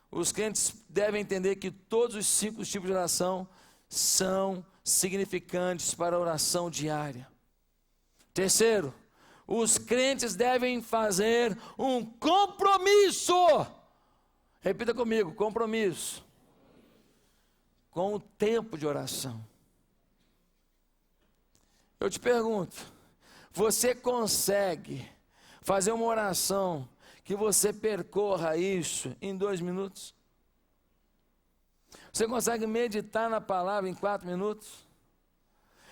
os crentes devem entender que todos os 5 tipos de oração são significantes para a oração diária. Terceiro, os crentes devem fazer um compromisso. Repita comigo: compromisso. Com o tempo de oração. Eu te pergunto, você consegue fazer uma oração que você percorra isso em 2 minutos? Você consegue meditar na palavra em 4 minutos?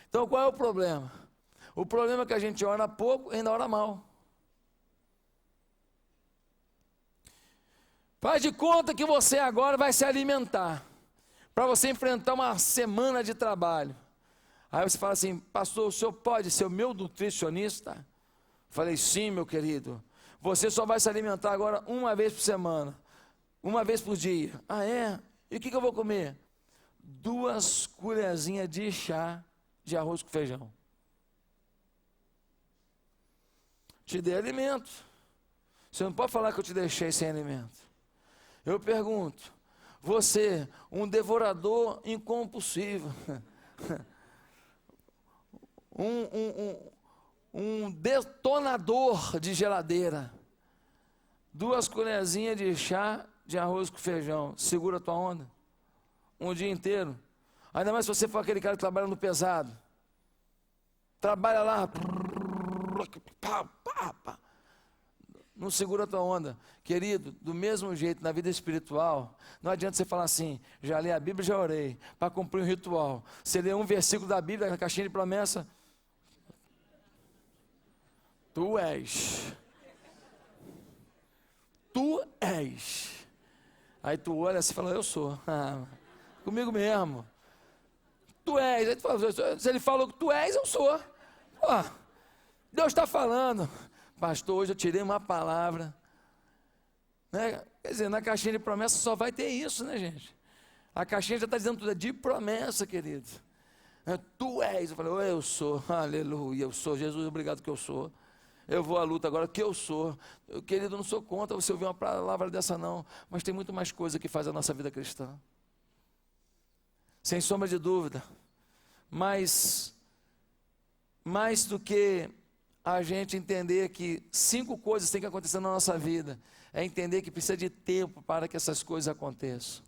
Então qual é o problema? O problema é que a gente ora pouco e ainda ora mal. Faz de conta que você agora vai se alimentar, para você enfrentar uma semana de trabalho. Aí você fala assim: pastor, o senhor pode ser o meu nutricionista? Falei: sim, meu querido. Você só vai se alimentar agora 1 vez por semana, 1 vez por dia. Ah, é? E o que eu vou comer? 2 colherzinhas de chá de arroz com feijão. Te dei alimento. Você não pode falar que eu te deixei sem alimento. Eu pergunto, você, um devorador incompulsivo, um detonador de geladeira, 2 colherzinhas de chá de arroz com feijão, segura a tua onda? Um dia inteiro? Ainda mais se você for aquele cara que trabalha no pesado. Trabalha lá, não segura a tua onda. Querido, do mesmo jeito na vida espiritual, não adianta você falar assim, já li a Bíblia, já orei, para cumprir um ritual. Você lê um versículo da Bíblia, na caixinha de promessa, tu és. Tu és. Aí tu olha assim e fala, eu sou. Comigo mesmo. Tu és. Aí tu fala, se ele falou que tu és, eu sou. Pô, Deus está falando. Pastor, hoje eu tirei uma palavra. Né? Quer dizer, na caixinha de promessa só vai ter isso, né, gente? A caixinha já está dizendo tudo, é de promessa, querido. Tu és. Eu falei, eu sou. Aleluia, eu sou. Jesus, obrigado que eu sou. Eu vou à luta agora, que eu sou. Querido, não sou contra você ouvir uma palavra dessa não, mas tem muito mais coisa que faz a nossa vida cristã. Sem sombra de dúvida. Mais do que a gente entender que 5 coisas têm que acontecer na nossa vida, é entender que precisa de tempo para que essas coisas aconteçam.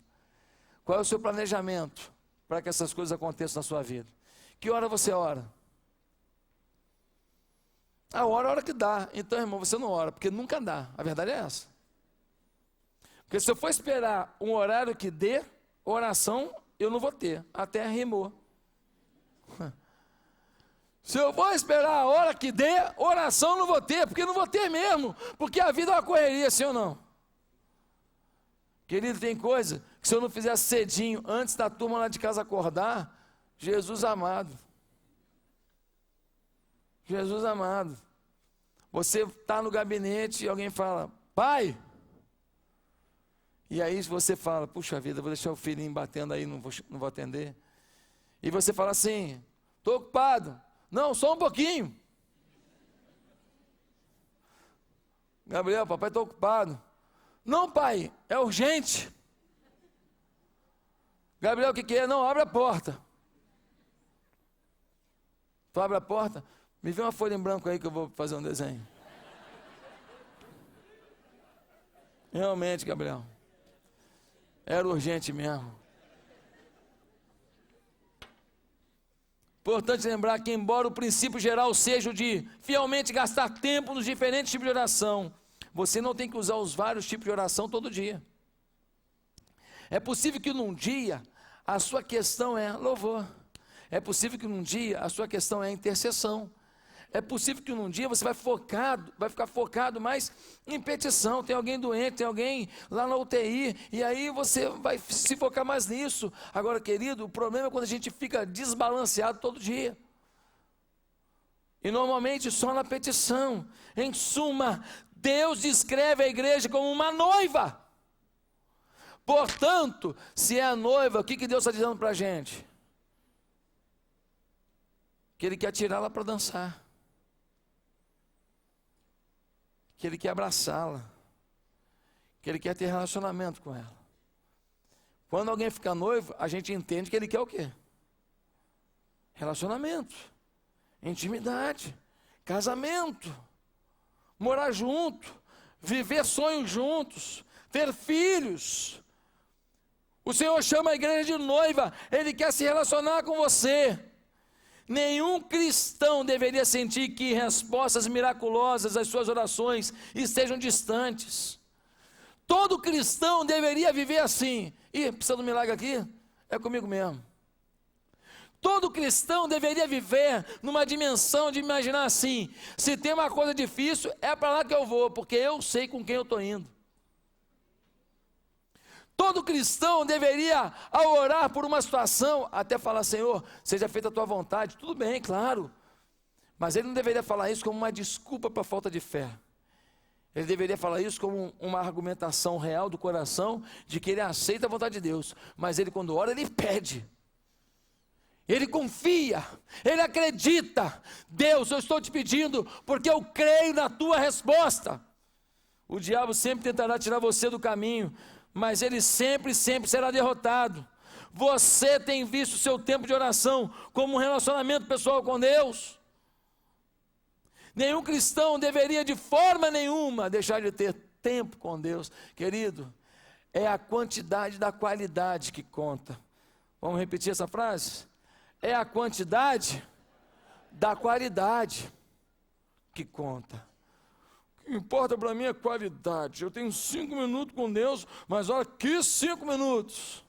Qual é o seu planejamento para que essas coisas aconteçam na sua vida? Que hora você ora? A hora que dá. Então, irmão, você não ora, porque nunca dá. A verdade é essa. Porque se eu for esperar um horário que dê, oração eu não vou ter. Até rimou. Se eu vou esperar a hora que dê, oração eu não vou ter, porque não vou ter mesmo. Porque a vida é uma correria, sim ou não? Querido, tem coisa que se eu não fizer cedinho, antes da turma lá de casa acordar, Jesus amado. Jesus amado, você está no gabinete e alguém fala, pai, e aí você fala, puxa vida, vou deixar o filhinho batendo aí, não vou atender, e você fala assim, estou ocupado, não, só um pouquinho, Gabriel, papai está ocupado, não pai, é urgente, Gabriel, o que é? Não, abre a porta, tu abre a porta, me vê uma folha em branco aí que eu vou fazer um desenho. Realmente, Gabriel. Era urgente mesmo. Importante lembrar que, embora o princípio geral seja o de fielmente gastar tempo nos diferentes tipos de oração, você não tem que usar os vários tipos de oração todo dia. É possível que num dia a sua questão é louvor. É possível que num dia a sua questão é intercessão. É possível que num dia você vai ficar focado mais em petição. Tem alguém doente, tem alguém lá na UTI, e aí você vai se focar mais nisso. Agora, querido, o problema é quando a gente fica desbalanceado todo dia. E normalmente só na petição. Em suma, Deus descreve a igreja como uma noiva. Portanto, se é a noiva, o que Deus está dizendo para a gente? Que Ele quer tirá-la para dançar. Que Ele quer abraçá-la, que Ele quer ter relacionamento com ela. Quando alguém fica noivo, a gente entende que ele quer o quê? Relacionamento, intimidade, casamento, morar junto, viver sonhos juntos, ter filhos. O Senhor chama a igreja de noiva, Ele quer se relacionar com você. Nenhum cristão deveria sentir que respostas miraculosas às suas orações estejam distantes. Todo cristão deveria viver assim. Ih, precisa de um milagre aqui? É comigo mesmo. Todo cristão deveria viver numa dimensão de imaginar assim, se tem uma coisa difícil, é para lá que eu vou, porque eu sei com quem eu estou indo. Todo cristão deveria, ao orar por uma situação, até falar, Senhor, seja feita a tua vontade. Tudo bem, claro. Mas ele não deveria falar isso como uma desculpa para a falta de fé. Ele deveria falar isso como uma argumentação real do coração, de que ele aceita a vontade de Deus. Mas ele, quando ora, ele pede. Ele confia, ele acredita. Deus, eu estou te pedindo, porque eu creio na tua resposta. O diabo sempre tentará tirar você do caminho, mas ele sempre será derrotado. Você tem visto o seu tempo de oração como um relacionamento pessoal com Deus? Nenhum cristão deveria de forma nenhuma deixar de ter tempo com Deus. Querido, é a quantidade da qualidade que conta. Vamos repetir essa frase? É a quantidade da qualidade que conta. O que importa para mim é qualidade. Eu tenho 5 minutos com Deus, mas olha que 5 minutos.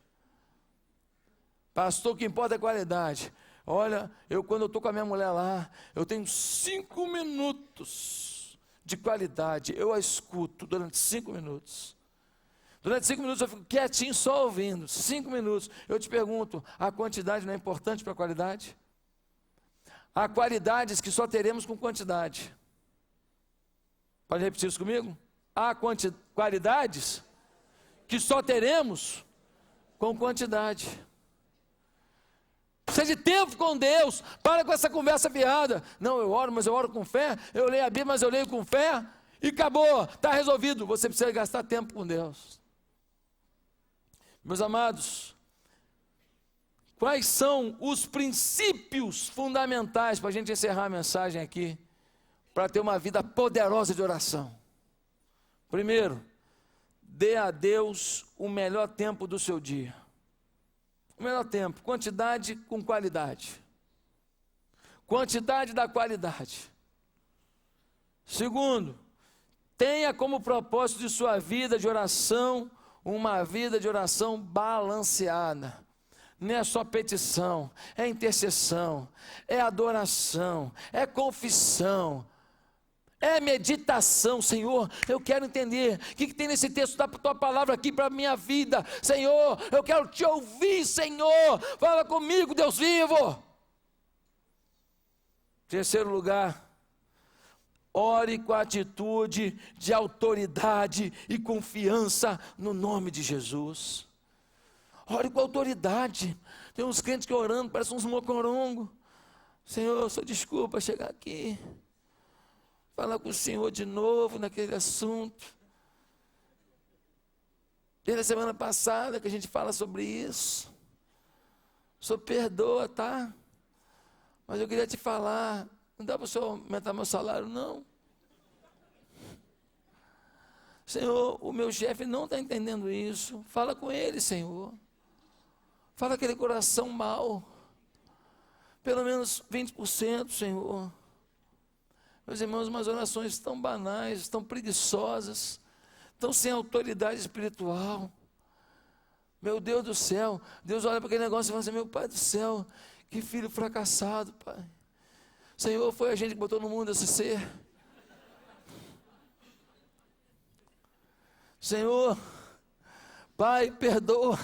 Pastor, o que importa é qualidade. Olha, quando eu estou com a minha mulher lá, eu tenho 5 minutos de qualidade. Eu a escuto durante 5 minutos. Durante 5 minutos eu fico quietinho só ouvindo. 5 minutos. Eu te pergunto, a quantidade não é importante para a qualidade? Há qualidades que só teremos com quantidade. Pode repetir isso comigo? Há qualidades que só teremos com quantidade. Precisa de tempo com Deus. Para com essa conversa fiada. Não, eu oro, mas eu oro com fé. Eu leio a Bíblia, mas eu leio com fé. E acabou, está resolvido. Você precisa gastar tempo com Deus. Meus amados, quais são os princípios fundamentais para a gente encerrar a mensagem aqui, para ter uma vida poderosa de oração? Primeiro, dê a Deus o melhor tempo do seu dia. O melhor tempo, quantidade com qualidade. Quantidade da qualidade. Segundo, tenha como propósito de sua vida de oração, uma vida de oração balanceada. Não é só petição, é intercessão, é adoração, é confissão, é meditação. Senhor, eu quero entender o que tem nesse texto da tua palavra aqui para a minha vida. Senhor, eu quero te ouvir, Senhor, fala comigo, Deus vivo. Terceiro lugar, ore com atitude de autoridade e confiança no nome de Jesus. Ore com autoridade. Tem uns crentes que orando, parecem uns mocorongos. Senhor, só desculpa chegar aqui, falar com o Senhor de novo naquele assunto. Desde a semana passada que a gente fala sobre isso. O Senhor perdoa, tá? Mas eu queria te falar, não dá para o Senhor aumentar meu salário, não. Senhor, o meu chefe não está entendendo isso. Fala com ele, Senhor. Fala aquele coração mau. Pelo menos 20%, Senhor. Meus irmãos, umas orações tão banais, tão preguiçosas, tão sem autoridade espiritual. Meu Deus do céu, Deus olha para aquele negócio e fala assim: meu Pai do céu, que filho fracassado, Pai. Senhor, foi a gente que botou no mundo esse ser. Senhor, Pai, perdoa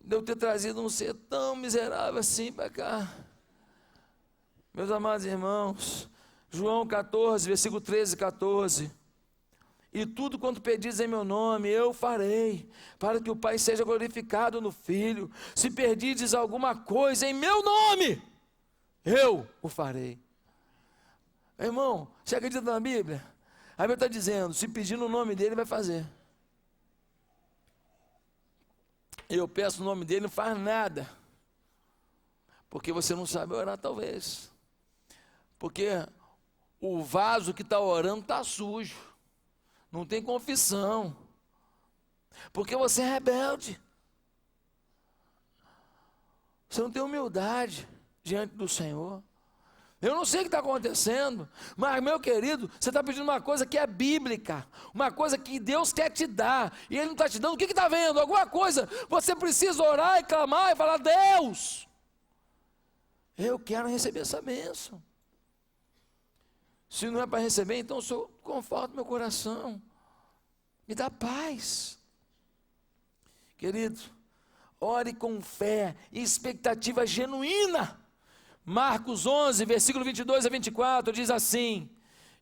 de eu ter trazido um ser tão miserável assim para cá. Meus amados irmãos, João 14, versículo 13 e 14. E tudo quanto pedis em meu nome, eu farei, para que o Pai seja glorificado no Filho. Se perdides alguma coisa em meu nome, eu o farei. Irmão, você acredita na Bíblia? A Bíblia está dizendo, se pedir no nome dele, vai fazer. Eu peço o nome dele, não faz nada. Porque você não sabe orar, talvez. Porque o vaso que está orando está sujo. Não tem confissão. Porque você é rebelde. Você não tem humildade diante do Senhor. Eu não sei o que está acontecendo, mas, meu querido, você está pedindo uma coisa que é bíblica, uma coisa que Deus quer te dar, e Ele não está te dando. O que está vendo? Alguma coisa. Você precisa orar e clamar e falar: Deus, eu quero receber essa bênção. Se não é para receber, então o Senhor conforta meu coração, me dá paz. Querido, ore com fé e expectativa genuína. Marcos 11, versículo 22 a 24, diz assim: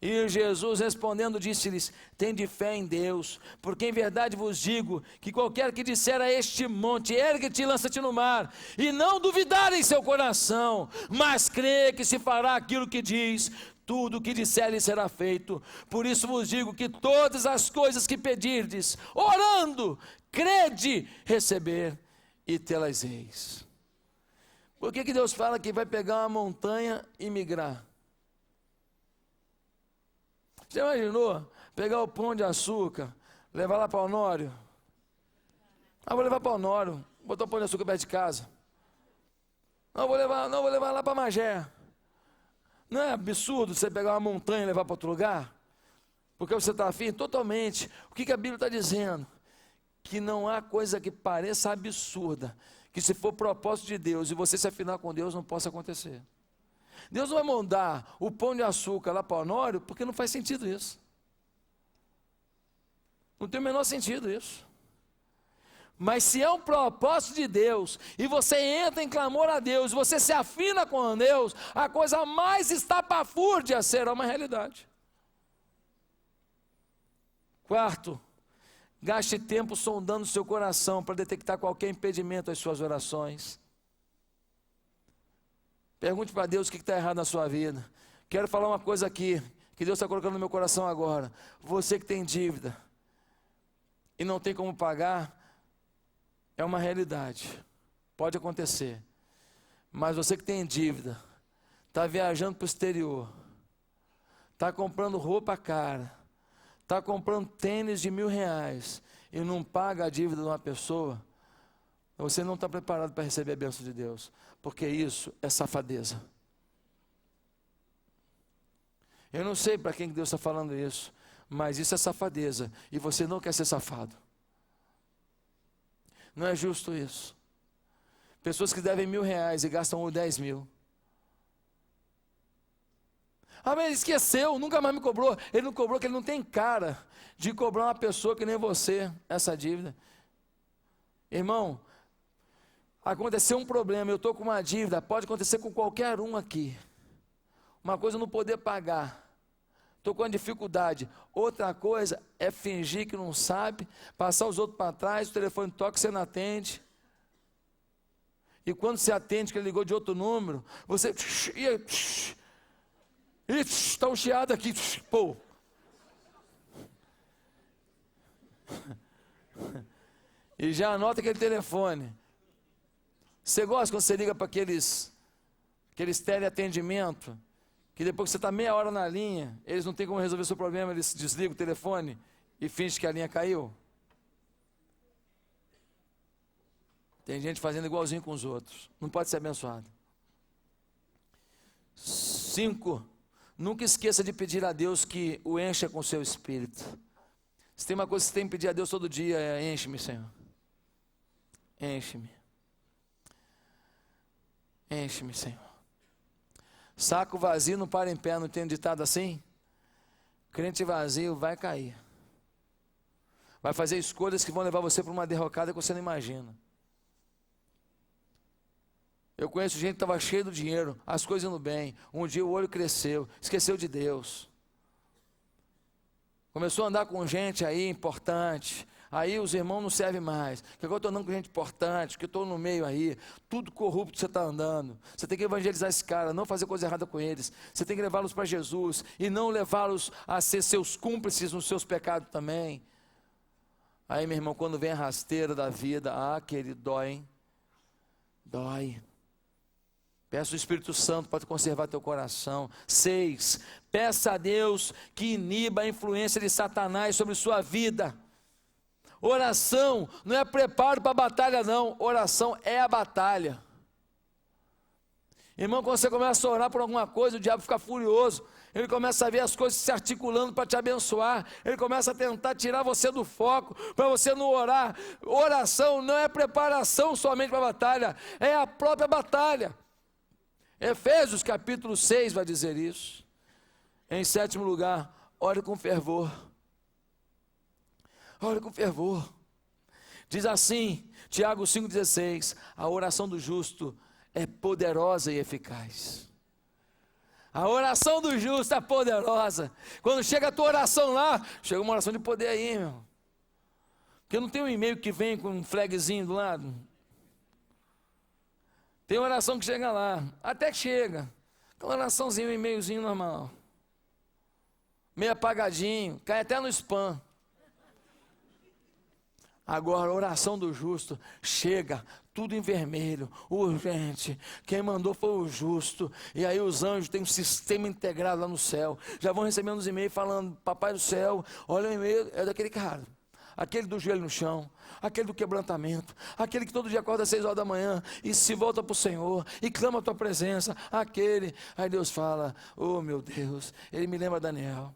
e Jesus respondendo disse-lhes: tende fé em Deus, porque em verdade vos digo, que qualquer que disser a este monte, ergue-te e lança-te no mar, e não duvidar em seu coração, mas crê que se fará aquilo que diz, tudo o que disser lhe será feito. Por isso vos digo que todas as coisas que pedirdes, orando, crede receber e tê-las-eis. Por que Deus fala que vai pegar uma montanha e migrar? Você imaginou pegar o Pão de Açúcar, levar lá para o Honório? Vou levar para o Honório, botar o Pão de Açúcar perto de casa. Não, vou levar lá para Magé. Não é absurdo você pegar uma montanha e levar para outro lugar? Porque você está afim? Totalmente. O que a Bíblia está dizendo? Que não há coisa que pareça absurda, que se for propósito de Deus e você se afinar com Deus, não possa acontecer. Deus não vai mandar o Pão de Açúcar lá para o Honório, porque não faz sentido isso. Não tem o menor sentido isso. Mas se é um propósito de Deus, e você entra em clamor a Deus, você se afina com Deus, a coisa mais estapafúrdia será uma realidade. Quarto, gaste tempo sondando seu coração para detectar qualquer impedimento às suas orações. Pergunte para Deus o que está errado na sua vida. Quero falar uma coisa aqui, que Deus está colocando no meu coração agora. Você que tem dívida e não tem como pagar, é uma realidade, pode acontecer. Mas você que tem dívida, está viajando para o exterior, está comprando roupa cara, está comprando tênis de R$1.000 e não paga a dívida de uma pessoa, você não está preparado para receber a bênção de Deus, porque isso é safadeza. Eu não sei para quem Deus está falando isso, mas isso é safadeza, e você não quer ser safado. Não é justo isso. Pessoas que devem R$1.000 e gastam 10 mil. Mas ele esqueceu, nunca mais me cobrou. Ele não cobrou porque ele não tem cara de cobrar uma pessoa que nem você essa dívida. Irmão, aconteceu um problema, eu estou com uma dívida, pode acontecer com qualquer um aqui. Uma coisa é não poder pagar. Estou com uma dificuldade. Outra coisa é fingir que não sabe, passar os outros para trás, o telefone toca, você não atende. E quando você atende, que ele ligou de outro número, você... está um chiado aqui. Pô. E já anota aquele telefone. Você gosta quando você liga para aqueles teleatendimento, que depois que você está meia hora na linha, eles não têm como resolver o seu problema, eles desligam o telefone e fingem que a linha caiu? Tem gente fazendo igualzinho com os outros. Não pode ser abençoado. 5. Nunca esqueça de pedir a Deus que o encha com o seu espírito. Se tem uma coisa que você tem que pedir a Deus todo dia, é: enche-me, Senhor. Enche-me. Enche-me, Senhor. Saco vazio não para em pé, não tem ditado assim? Crente vazio vai cair. Vai fazer escolhas que vão levar você para uma derrocada que você não imagina. Eu conheço gente que estava cheio do dinheiro, as coisas indo bem. Um dia o olho cresceu, esqueceu de Deus. Começou a andar com gente aí importante. Aí os irmãos não servem mais. Porque agora eu estou andando com gente importante, que eu estou no meio aí. Tudo corrupto você está andando. Você tem que evangelizar esse cara, não fazer coisa errada com eles. Você tem que levá-los para Jesus e não levá-los a ser seus cúmplices nos seus pecados também. Aí, meu irmão, quando vem a rasteira da vida, querido, dói, hein? Dói. Peça o Espírito Santo para conservar teu coração. 6. Peça a Deus que iniba a influência de Satanás sobre sua vida. Oração não é preparo para a batalha, não. Oração é a batalha. Irmão, quando você começa a orar por alguma coisa, o diabo fica furioso. Ele começa a ver as coisas se articulando para te abençoar. Ele começa a tentar tirar você do foco, para você não orar. Oração não é preparação somente para a batalha, é a própria batalha. Efésios capítulo 6 vai dizer isso. Em 7º lugar, ore com fervor. Ore com fervor. Diz assim, Tiago 5,16: a oração do justo é poderosa e eficaz. A oração do justo é poderosa. Quando chega a tua oração lá, chega uma oração de poder aí, meu. Porque não tem um e-mail que vem com um flagzinho do lado. Tem oração que chega lá, até que chega. Aquela oraçãozinha, um e-mailzinho normal. meio apagadinho, cai até no spam. Agora, a oração do justo chega, tudo em vermelho, urgente. Quem mandou foi o justo. E aí os anjos têm um sistema integrado lá no céu. Já vão recebendo os e-mails falando: papai do céu, olha o e-mail, é daquele cara. Aquele do joelho no chão, aquele do quebrantamento, aquele que todo dia acorda às 6 horas da manhã e se volta para o Senhor e clama a tua presença, aquele. Aí Deus fala: oh meu Deus, ele me lembra Daniel,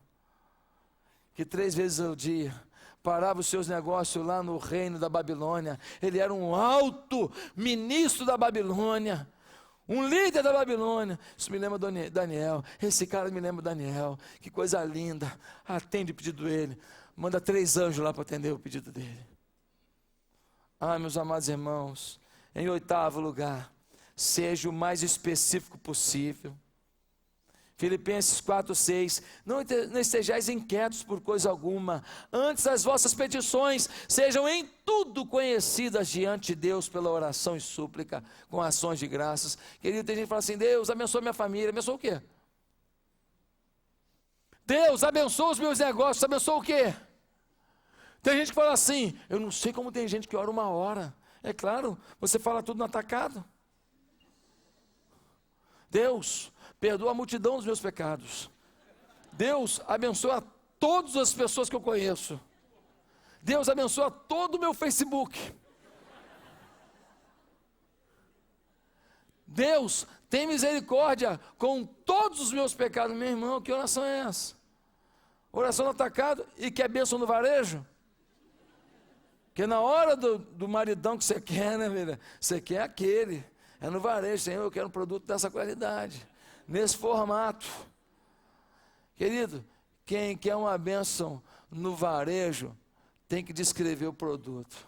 que 3 vezes ao dia parava os seus negócios lá no reino da Babilônia. Ele era um alto ministro da Babilônia, um líder da Babilônia. Isso me lembra Daniel, esse cara me lembra Daniel, que coisa linda. Atende o pedido dele, manda 3 anjos lá para atender o pedido dele. Meus amados irmãos, em 8º lugar, seja o mais específico possível. Filipenses 4:6, não estejais inquietos por coisa alguma, antes as vossas petições sejam em tudo conhecidas diante de Deus pela oração e súplica, com ações de graças. Querido, tem gente que fala assim: Deus abençoa minha família. Abençoa o quê? Deus abençoa os meus negócios. Abençoa o quê? Tem gente que fala assim: eu não sei como tem gente que ora 1 hora. É claro, você fala tudo no atacado. Deus perdoa a multidão dos meus pecados. Deus abençoa todas as pessoas que eu conheço. Deus abençoa todo o meu Facebook. Deus tem misericórdia com todos os meus pecados. Meu irmão, que oração é essa? Oração no atacado e quer bênção no varejo? Porque na hora do maridão que você quer, né, velho? Você quer aquele. É no varejo: Senhor, eu quero um produto dessa qualidade, nesse formato. Querido, quem quer uma bênção no varejo tem que descrever o produto.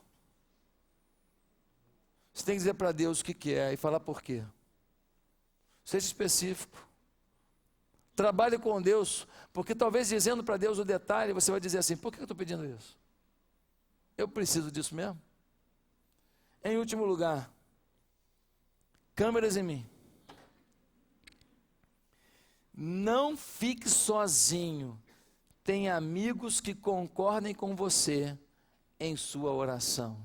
Você tem que dizer para Deus o que quer e falar por quê. Seja específico. Trabalhe com Deus, porque talvez dizendo para Deus o detalhe, você vai dizer assim: por que eu estou pedindo isso? Eu preciso disso mesmo? Em último lugar, câmeras em mim. Não fique sozinho. Tenha amigos que concordem com você em sua oração.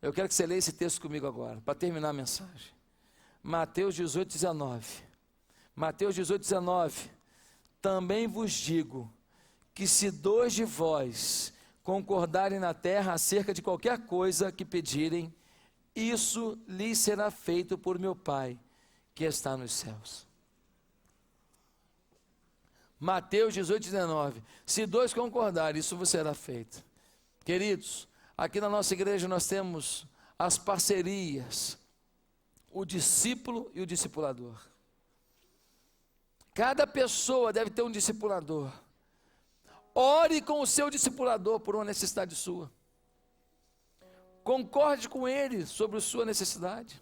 Eu quero que você leia esse texto comigo agora, para terminar a mensagem. Mateus 18:19. Mateus 18:19. Também vos digo que se 2 de vós concordarem na terra acerca de qualquer coisa que pedirem, isso lhes será feito por meu Pai que está nos céus. Mateus 18:19. Se 2 concordarem, isso vos será feito. Queridos, aqui na nossa igreja nós temos as parcerias, o discípulo e o discipulador. Cada pessoa deve ter um discipulador. Ore com o seu discipulador por uma necessidade sua. Concorde com ele sobre a sua necessidade.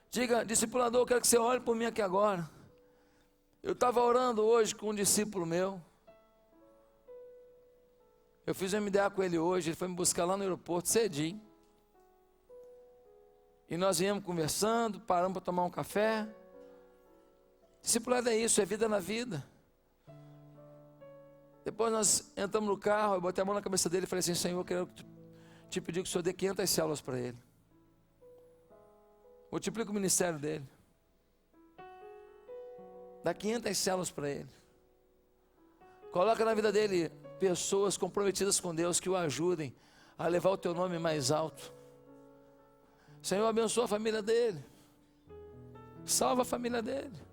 Diga: discipulador, eu quero que você ore por mim aqui agora. Eu estava orando hoje com um discípulo meu. Eu fiz um MDA com ele hoje. Ele foi me buscar lá no aeroporto cedinho. E nós viemos conversando, paramos para tomar um café. Discipulado é isso, é vida na vida. Depois nós entramos no carro, eu botei a mão na cabeça dele e falei assim: Senhor, eu quero te pedir que o Senhor dê 500 células para ele. Multiplica o ministério dele. Dá 500 células para ele. Coloca na vida dele pessoas comprometidas com Deus que o ajudem a levar o teu nome mais alto. Senhor, abençoa a família dele. Salva a família dele.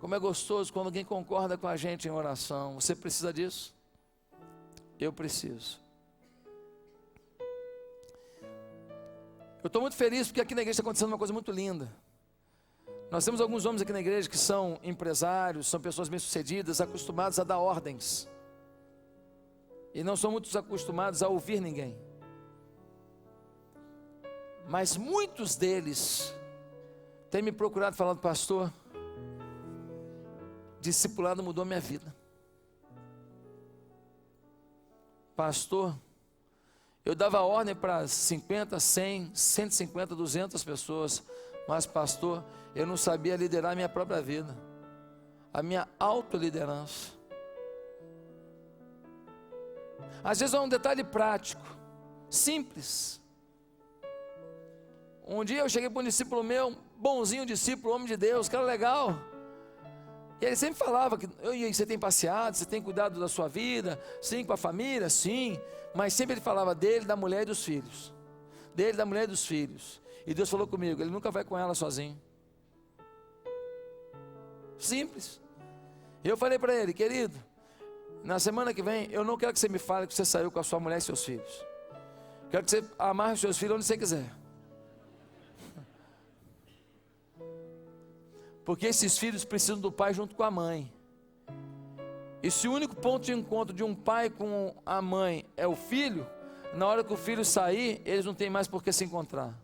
Como é gostoso quando alguém concorda com a gente em oração. Você precisa disso? Eu preciso. Eu estou muito feliz porque aqui na igreja está acontecendo uma coisa muito linda. Nós temos alguns homens aqui na igreja que são empresários, são pessoas bem-sucedidas, acostumados a dar ordens. E não são muito acostumados a ouvir ninguém. Mas muitos deles têm me procurado falando: pastor, discipulado mudou minha vida. Pastor, eu dava ordem para 50, 100, 150, 200 pessoas. Mas pastor, eu não sabia liderar a minha própria vida. a minha autoliderança. Às vezes é um detalhe prático, simples. Um dia eu cheguei para um discípulo meu, bonzinho discípulo, homem de Deus, cara legal. E ele sempre falava que você tem passeado, você tem cuidado da sua vida, sim, com a família, sim. Mas sempre ele falava dele, da mulher e dos filhos. Dele, da mulher e dos filhos. E Deus falou comigo, ele nunca vai com ela sozinho. Simples. E eu falei para ele, querido, na semana que vem, eu não quero que você me fale que você saiu com a sua mulher e seus filhos. Quero que você amarre os seus filhos onde você quiser. Porque esses filhos precisam do pai junto com a mãe. E se o único ponto de encontro de um pai com a mãe é o filho, na hora que o filho sair, eles não têm mais por que se encontrar.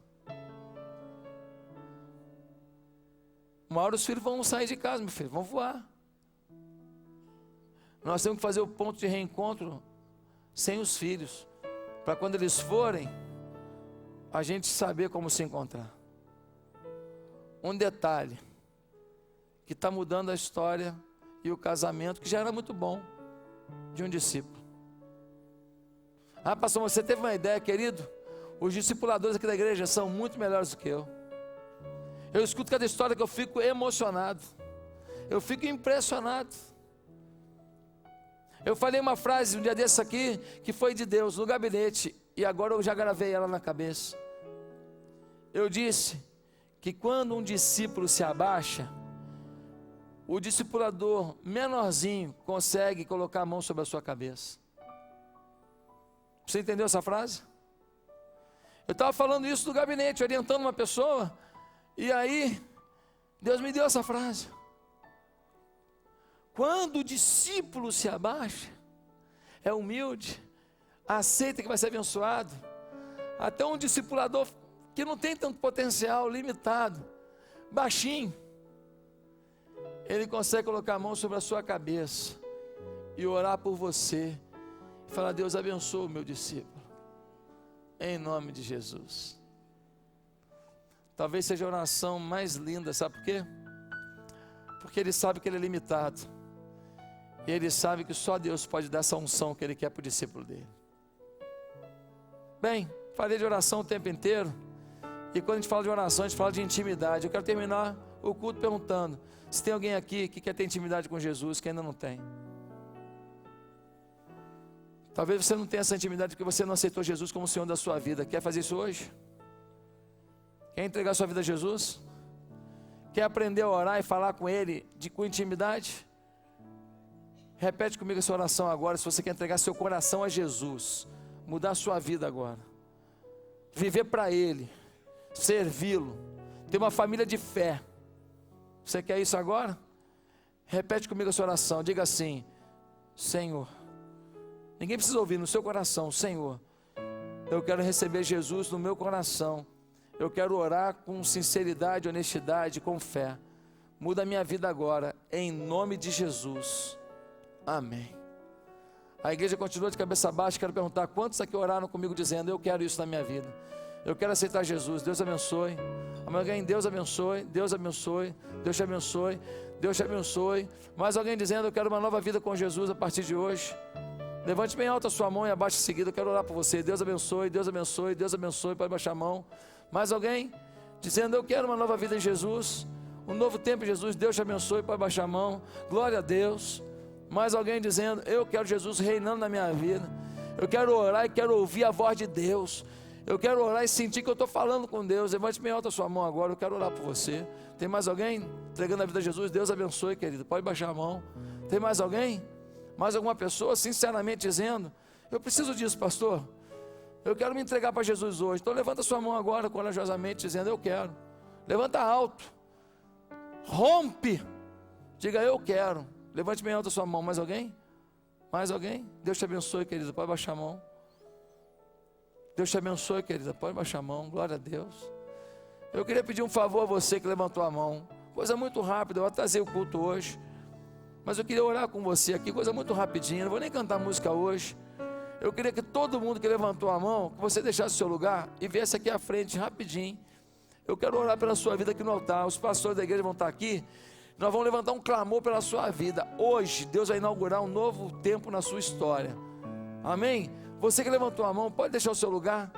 Uma hora os filhos vão sair de casa, meu filho, vão voar. Nós temos que fazer o ponto de reencontro sem os filhos, para quando eles forem, a gente saber como se encontrar. Um detalhe que está mudando a história e o casamento, que já era muito bom, de um discípulo. Ah, pastor, você teve uma ideia, querido? Os discipuladores aqui da igreja são muito melhores do que eu. Eu escuto cada história que eu fico emocionado, eu fico impressionado. Eu falei uma frase um dia desse aqui, que foi de Deus, no gabinete, e agora eu já gravei ela na cabeça. Eu disse que quando um discípulo se abaixa, o discipulador menorzinho consegue colocar a mão sobre a sua cabeça. Você entendeu essa frase? Eu estava falando isso no gabinete, orientando uma pessoa, e aí Deus me deu essa frase. Quando o discípulo se abaixa, é humilde, aceita que vai ser abençoado, até um discipulador que não tem tanto potencial, limitado, baixinho, ele consegue colocar a mão sobre a sua cabeça e orar por você, e falar: Deus abençoe o meu discípulo, em nome de Jesus. Talvez seja a oração mais linda, sabe por quê? Porque ele sabe que ele é limitado, e ele sabe que só Deus pode dar essa unção que ele quer para o discípulo dele. Bem, falei de oração o tempo inteiro, e quando a gente fala de oração, a gente fala de intimidade. Eu quero terminar o culto perguntando se tem alguém aqui que quer ter intimidade com Jesus, que ainda não tem. Talvez você não tenha essa intimidade porque você não aceitou Jesus como o Senhor da sua vida. Quer fazer isso hoje? Quer entregar sua vida a Jesus? Quer aprender a orar e falar com Ele com intimidade? Repete comigo essa oração agora, se você quer entregar seu coração a Jesus, mudar a sua vida agora, viver para Ele, servi-lo, ter uma família de fé. Você quer isso agora? Repete comigo essa oração, diga assim: Senhor, ninguém precisa ouvir, no seu coração: Senhor, eu quero receber Jesus no meu coração, eu quero orar com sinceridade, honestidade, com fé. Muda a minha vida agora, em nome de Jesus. Amém. A igreja continua de cabeça baixa. Quero perguntar: quantos aqui oraram comigo dizendo: eu quero isso na minha vida, eu quero aceitar Jesus? Deus abençoe. Alguém: Deus abençoe, Deus abençoe, Deus te abençoe, Deus te abençoe. Mais alguém dizendo: eu quero uma nova vida com Jesus a partir de hoje? Levante bem alto a sua mão e abaixe em seguida. Eu quero orar por você. Deus abençoe, Deus abençoe, Deus abençoe. Pode baixar a mão. Mais alguém dizendo: eu quero uma nova vida em Jesus, um novo tempo em Jesus? Deus te abençoe. Pode baixar a mão. Glória a Deus. Mais alguém dizendo: eu quero Jesus reinando na minha vida, eu quero orar e quero ouvir a voz de Deus, eu quero orar e sentir que eu estou falando com Deus? Levante bem alto a sua mão agora. Eu quero orar por você. Tem mais alguém entregando a vida a Jesus? Deus abençoe, querido. Pode baixar a mão. Tem mais alguém? Mais alguma pessoa sinceramente dizendo: eu preciso disso, pastor, eu quero me entregar para Jesus hoje? Então levanta a sua mão agora corajosamente dizendo: eu quero. Levanta alto, rompe, diga: eu quero. Levante bem alto a sua mão. Mais alguém? Mais alguém? Deus te abençoe, querida. Pode baixar a mão. Deus te abençoe, querida. Pode baixar a mão. Glória a Deus. Eu queria pedir um favor a você que levantou a mão. Coisa muito rápida. Eu atrasei o culto hoje, mas eu queria orar com você aqui. Coisa muito rapidinha. Não vou nem cantar música hoje. Eu queria que todo mundo que levantou a mão, que você deixasse o seu lugar e viesse aqui à frente rapidinho. Eu quero orar pela sua vida aqui no altar. Os pastores da igreja vão estar aqui. Nós vamos levantar um clamor pela sua vida. Hoje, Deus vai inaugurar um novo tempo na sua história. Amém? Você que levantou a mão, pode deixar o seu lugar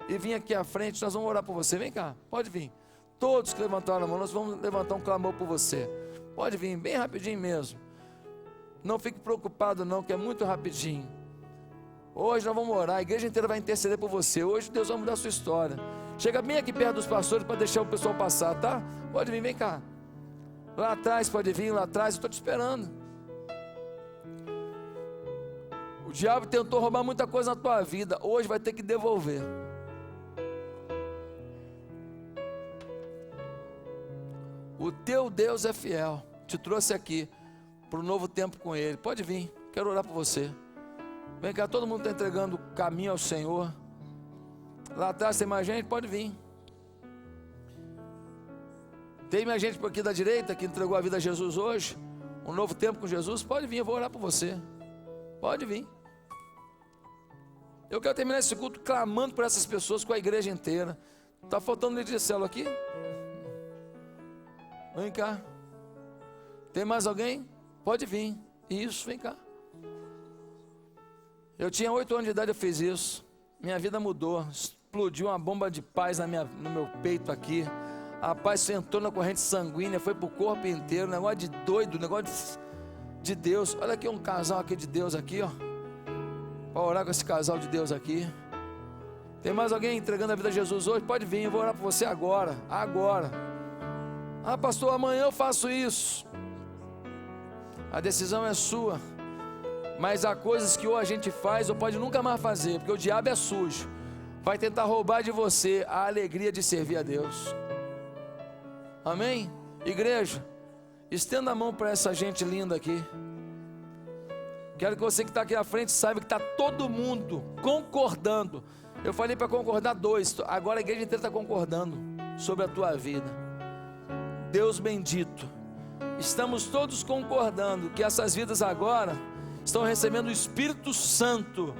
e vir aqui à frente, nós vamos orar por você. Vem cá, pode vir. Todos que levantaram a mão, nós vamos levantar um clamor por você. Pode vir, bem rapidinho mesmo. Não fique preocupado não, que é muito rapidinho. Hoje nós vamos orar, a igreja inteira vai interceder por você. Hoje Deus vai mudar a sua história. Chega bem aqui perto dos pastores para deixar o pessoal passar, tá? Pode vir, vem cá. Lá atrás, pode vir, lá atrás, eu estou te esperando. O diabo tentou roubar muita coisa na tua vida, hoje vai ter que devolver. O teu Deus é fiel, te trouxe aqui para um novo tempo com Ele. Pode vir, quero orar por você. Vem cá, todo mundo está entregando o caminho ao Senhor. Lá atrás tem mais gente, pode vir. Tem mais gente por aqui da direita que entregou a vida a Jesus hoje. Um novo tempo com Jesus, pode vir, eu vou orar por você. Pode vir. Eu quero terminar esse culto clamando por essas pessoas com a igreja inteira. Está faltando líder de célula aqui? Vem cá. Tem mais alguém? Pode vir. Isso, vem cá. Eu tinha 8 anos de idade, eu fiz isso. Minha vida mudou. Explodiu uma bomba de paz no meu peito aqui. A paz entrou na corrente sanguínea, foi para o corpo inteiro. Negócio de doido, negócio de Deus. Olha aqui um casal aqui de Deus aqui, ó. Para orar com esse casal de Deus aqui. Tem mais alguém entregando a vida a Jesus hoje? Pode vir, eu vou orar por você agora. Agora. Ah, pastor, amanhã eu faço isso. A decisão é sua. Mas há coisas que ou a gente faz ou pode nunca mais fazer, porque o diabo é sujo. Vai tentar roubar de você a alegria de servir a Deus. Amém? Igreja, estenda a mão para essa gente linda aqui. Quero que você que está aqui à frente saiba que está todo mundo concordando. Eu falei para concordar 2, agora a igreja inteira está concordando sobre a tua vida. Deus bendito, estamos todos concordando que essas vidas agora estão recebendo o Espírito Santo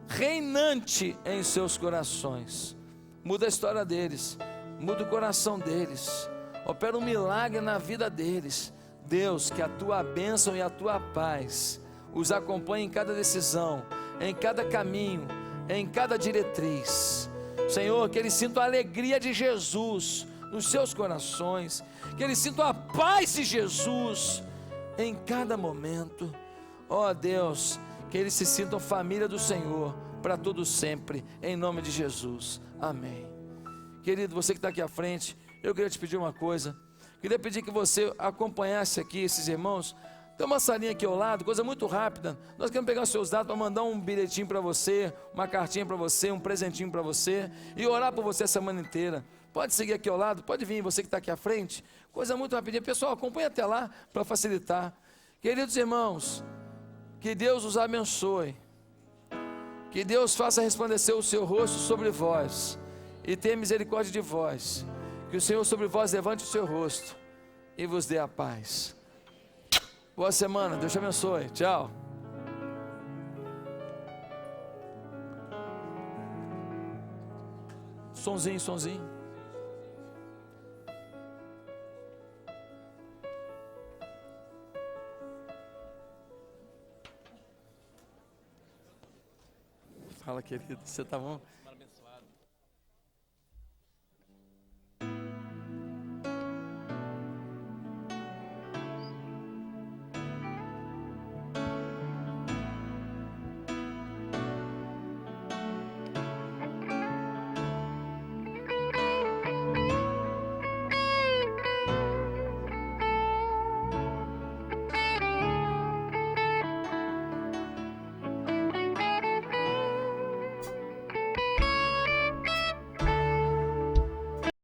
reinante em seus corações. Muda a história deles, muda o coração deles, opera um milagre na vida deles. Deus, que a tua bênção e a tua paz os acompanhe em cada decisão, em cada caminho, em cada diretriz. Senhor, que eles sintam a alegria de Jesus nos seus corações, que eles sintam a paz de Jesus em cada momento. Ó Deus, que eles se sintam família do Senhor para todo sempre, em nome de Jesus, amém. Querido, você que está aqui à frente, eu queria te pedir uma coisa. Queria pedir que você acompanhasse aqui esses irmãos. Tem uma salinha aqui ao lado, coisa muito rápida. Nós queremos pegar os seus dados para mandar um bilhetinho para você, uma cartinha para você, um presentinho para você e orar por você a semana inteira. Pode seguir aqui ao lado, pode vir, você que está aqui à frente. Coisa muito rapidinha. Pessoal, acompanha até lá para facilitar. Queridos irmãos, que Deus os abençoe. Que Deus faça resplandecer o seu rosto sobre vós e tenha misericórdia de vós. Que o Senhor sobre vós levante o seu rosto e vos dê a paz. Boa semana, Deus te abençoe. Tchau. Sonzinho, sonzinho. Fala, querido, você tá bom?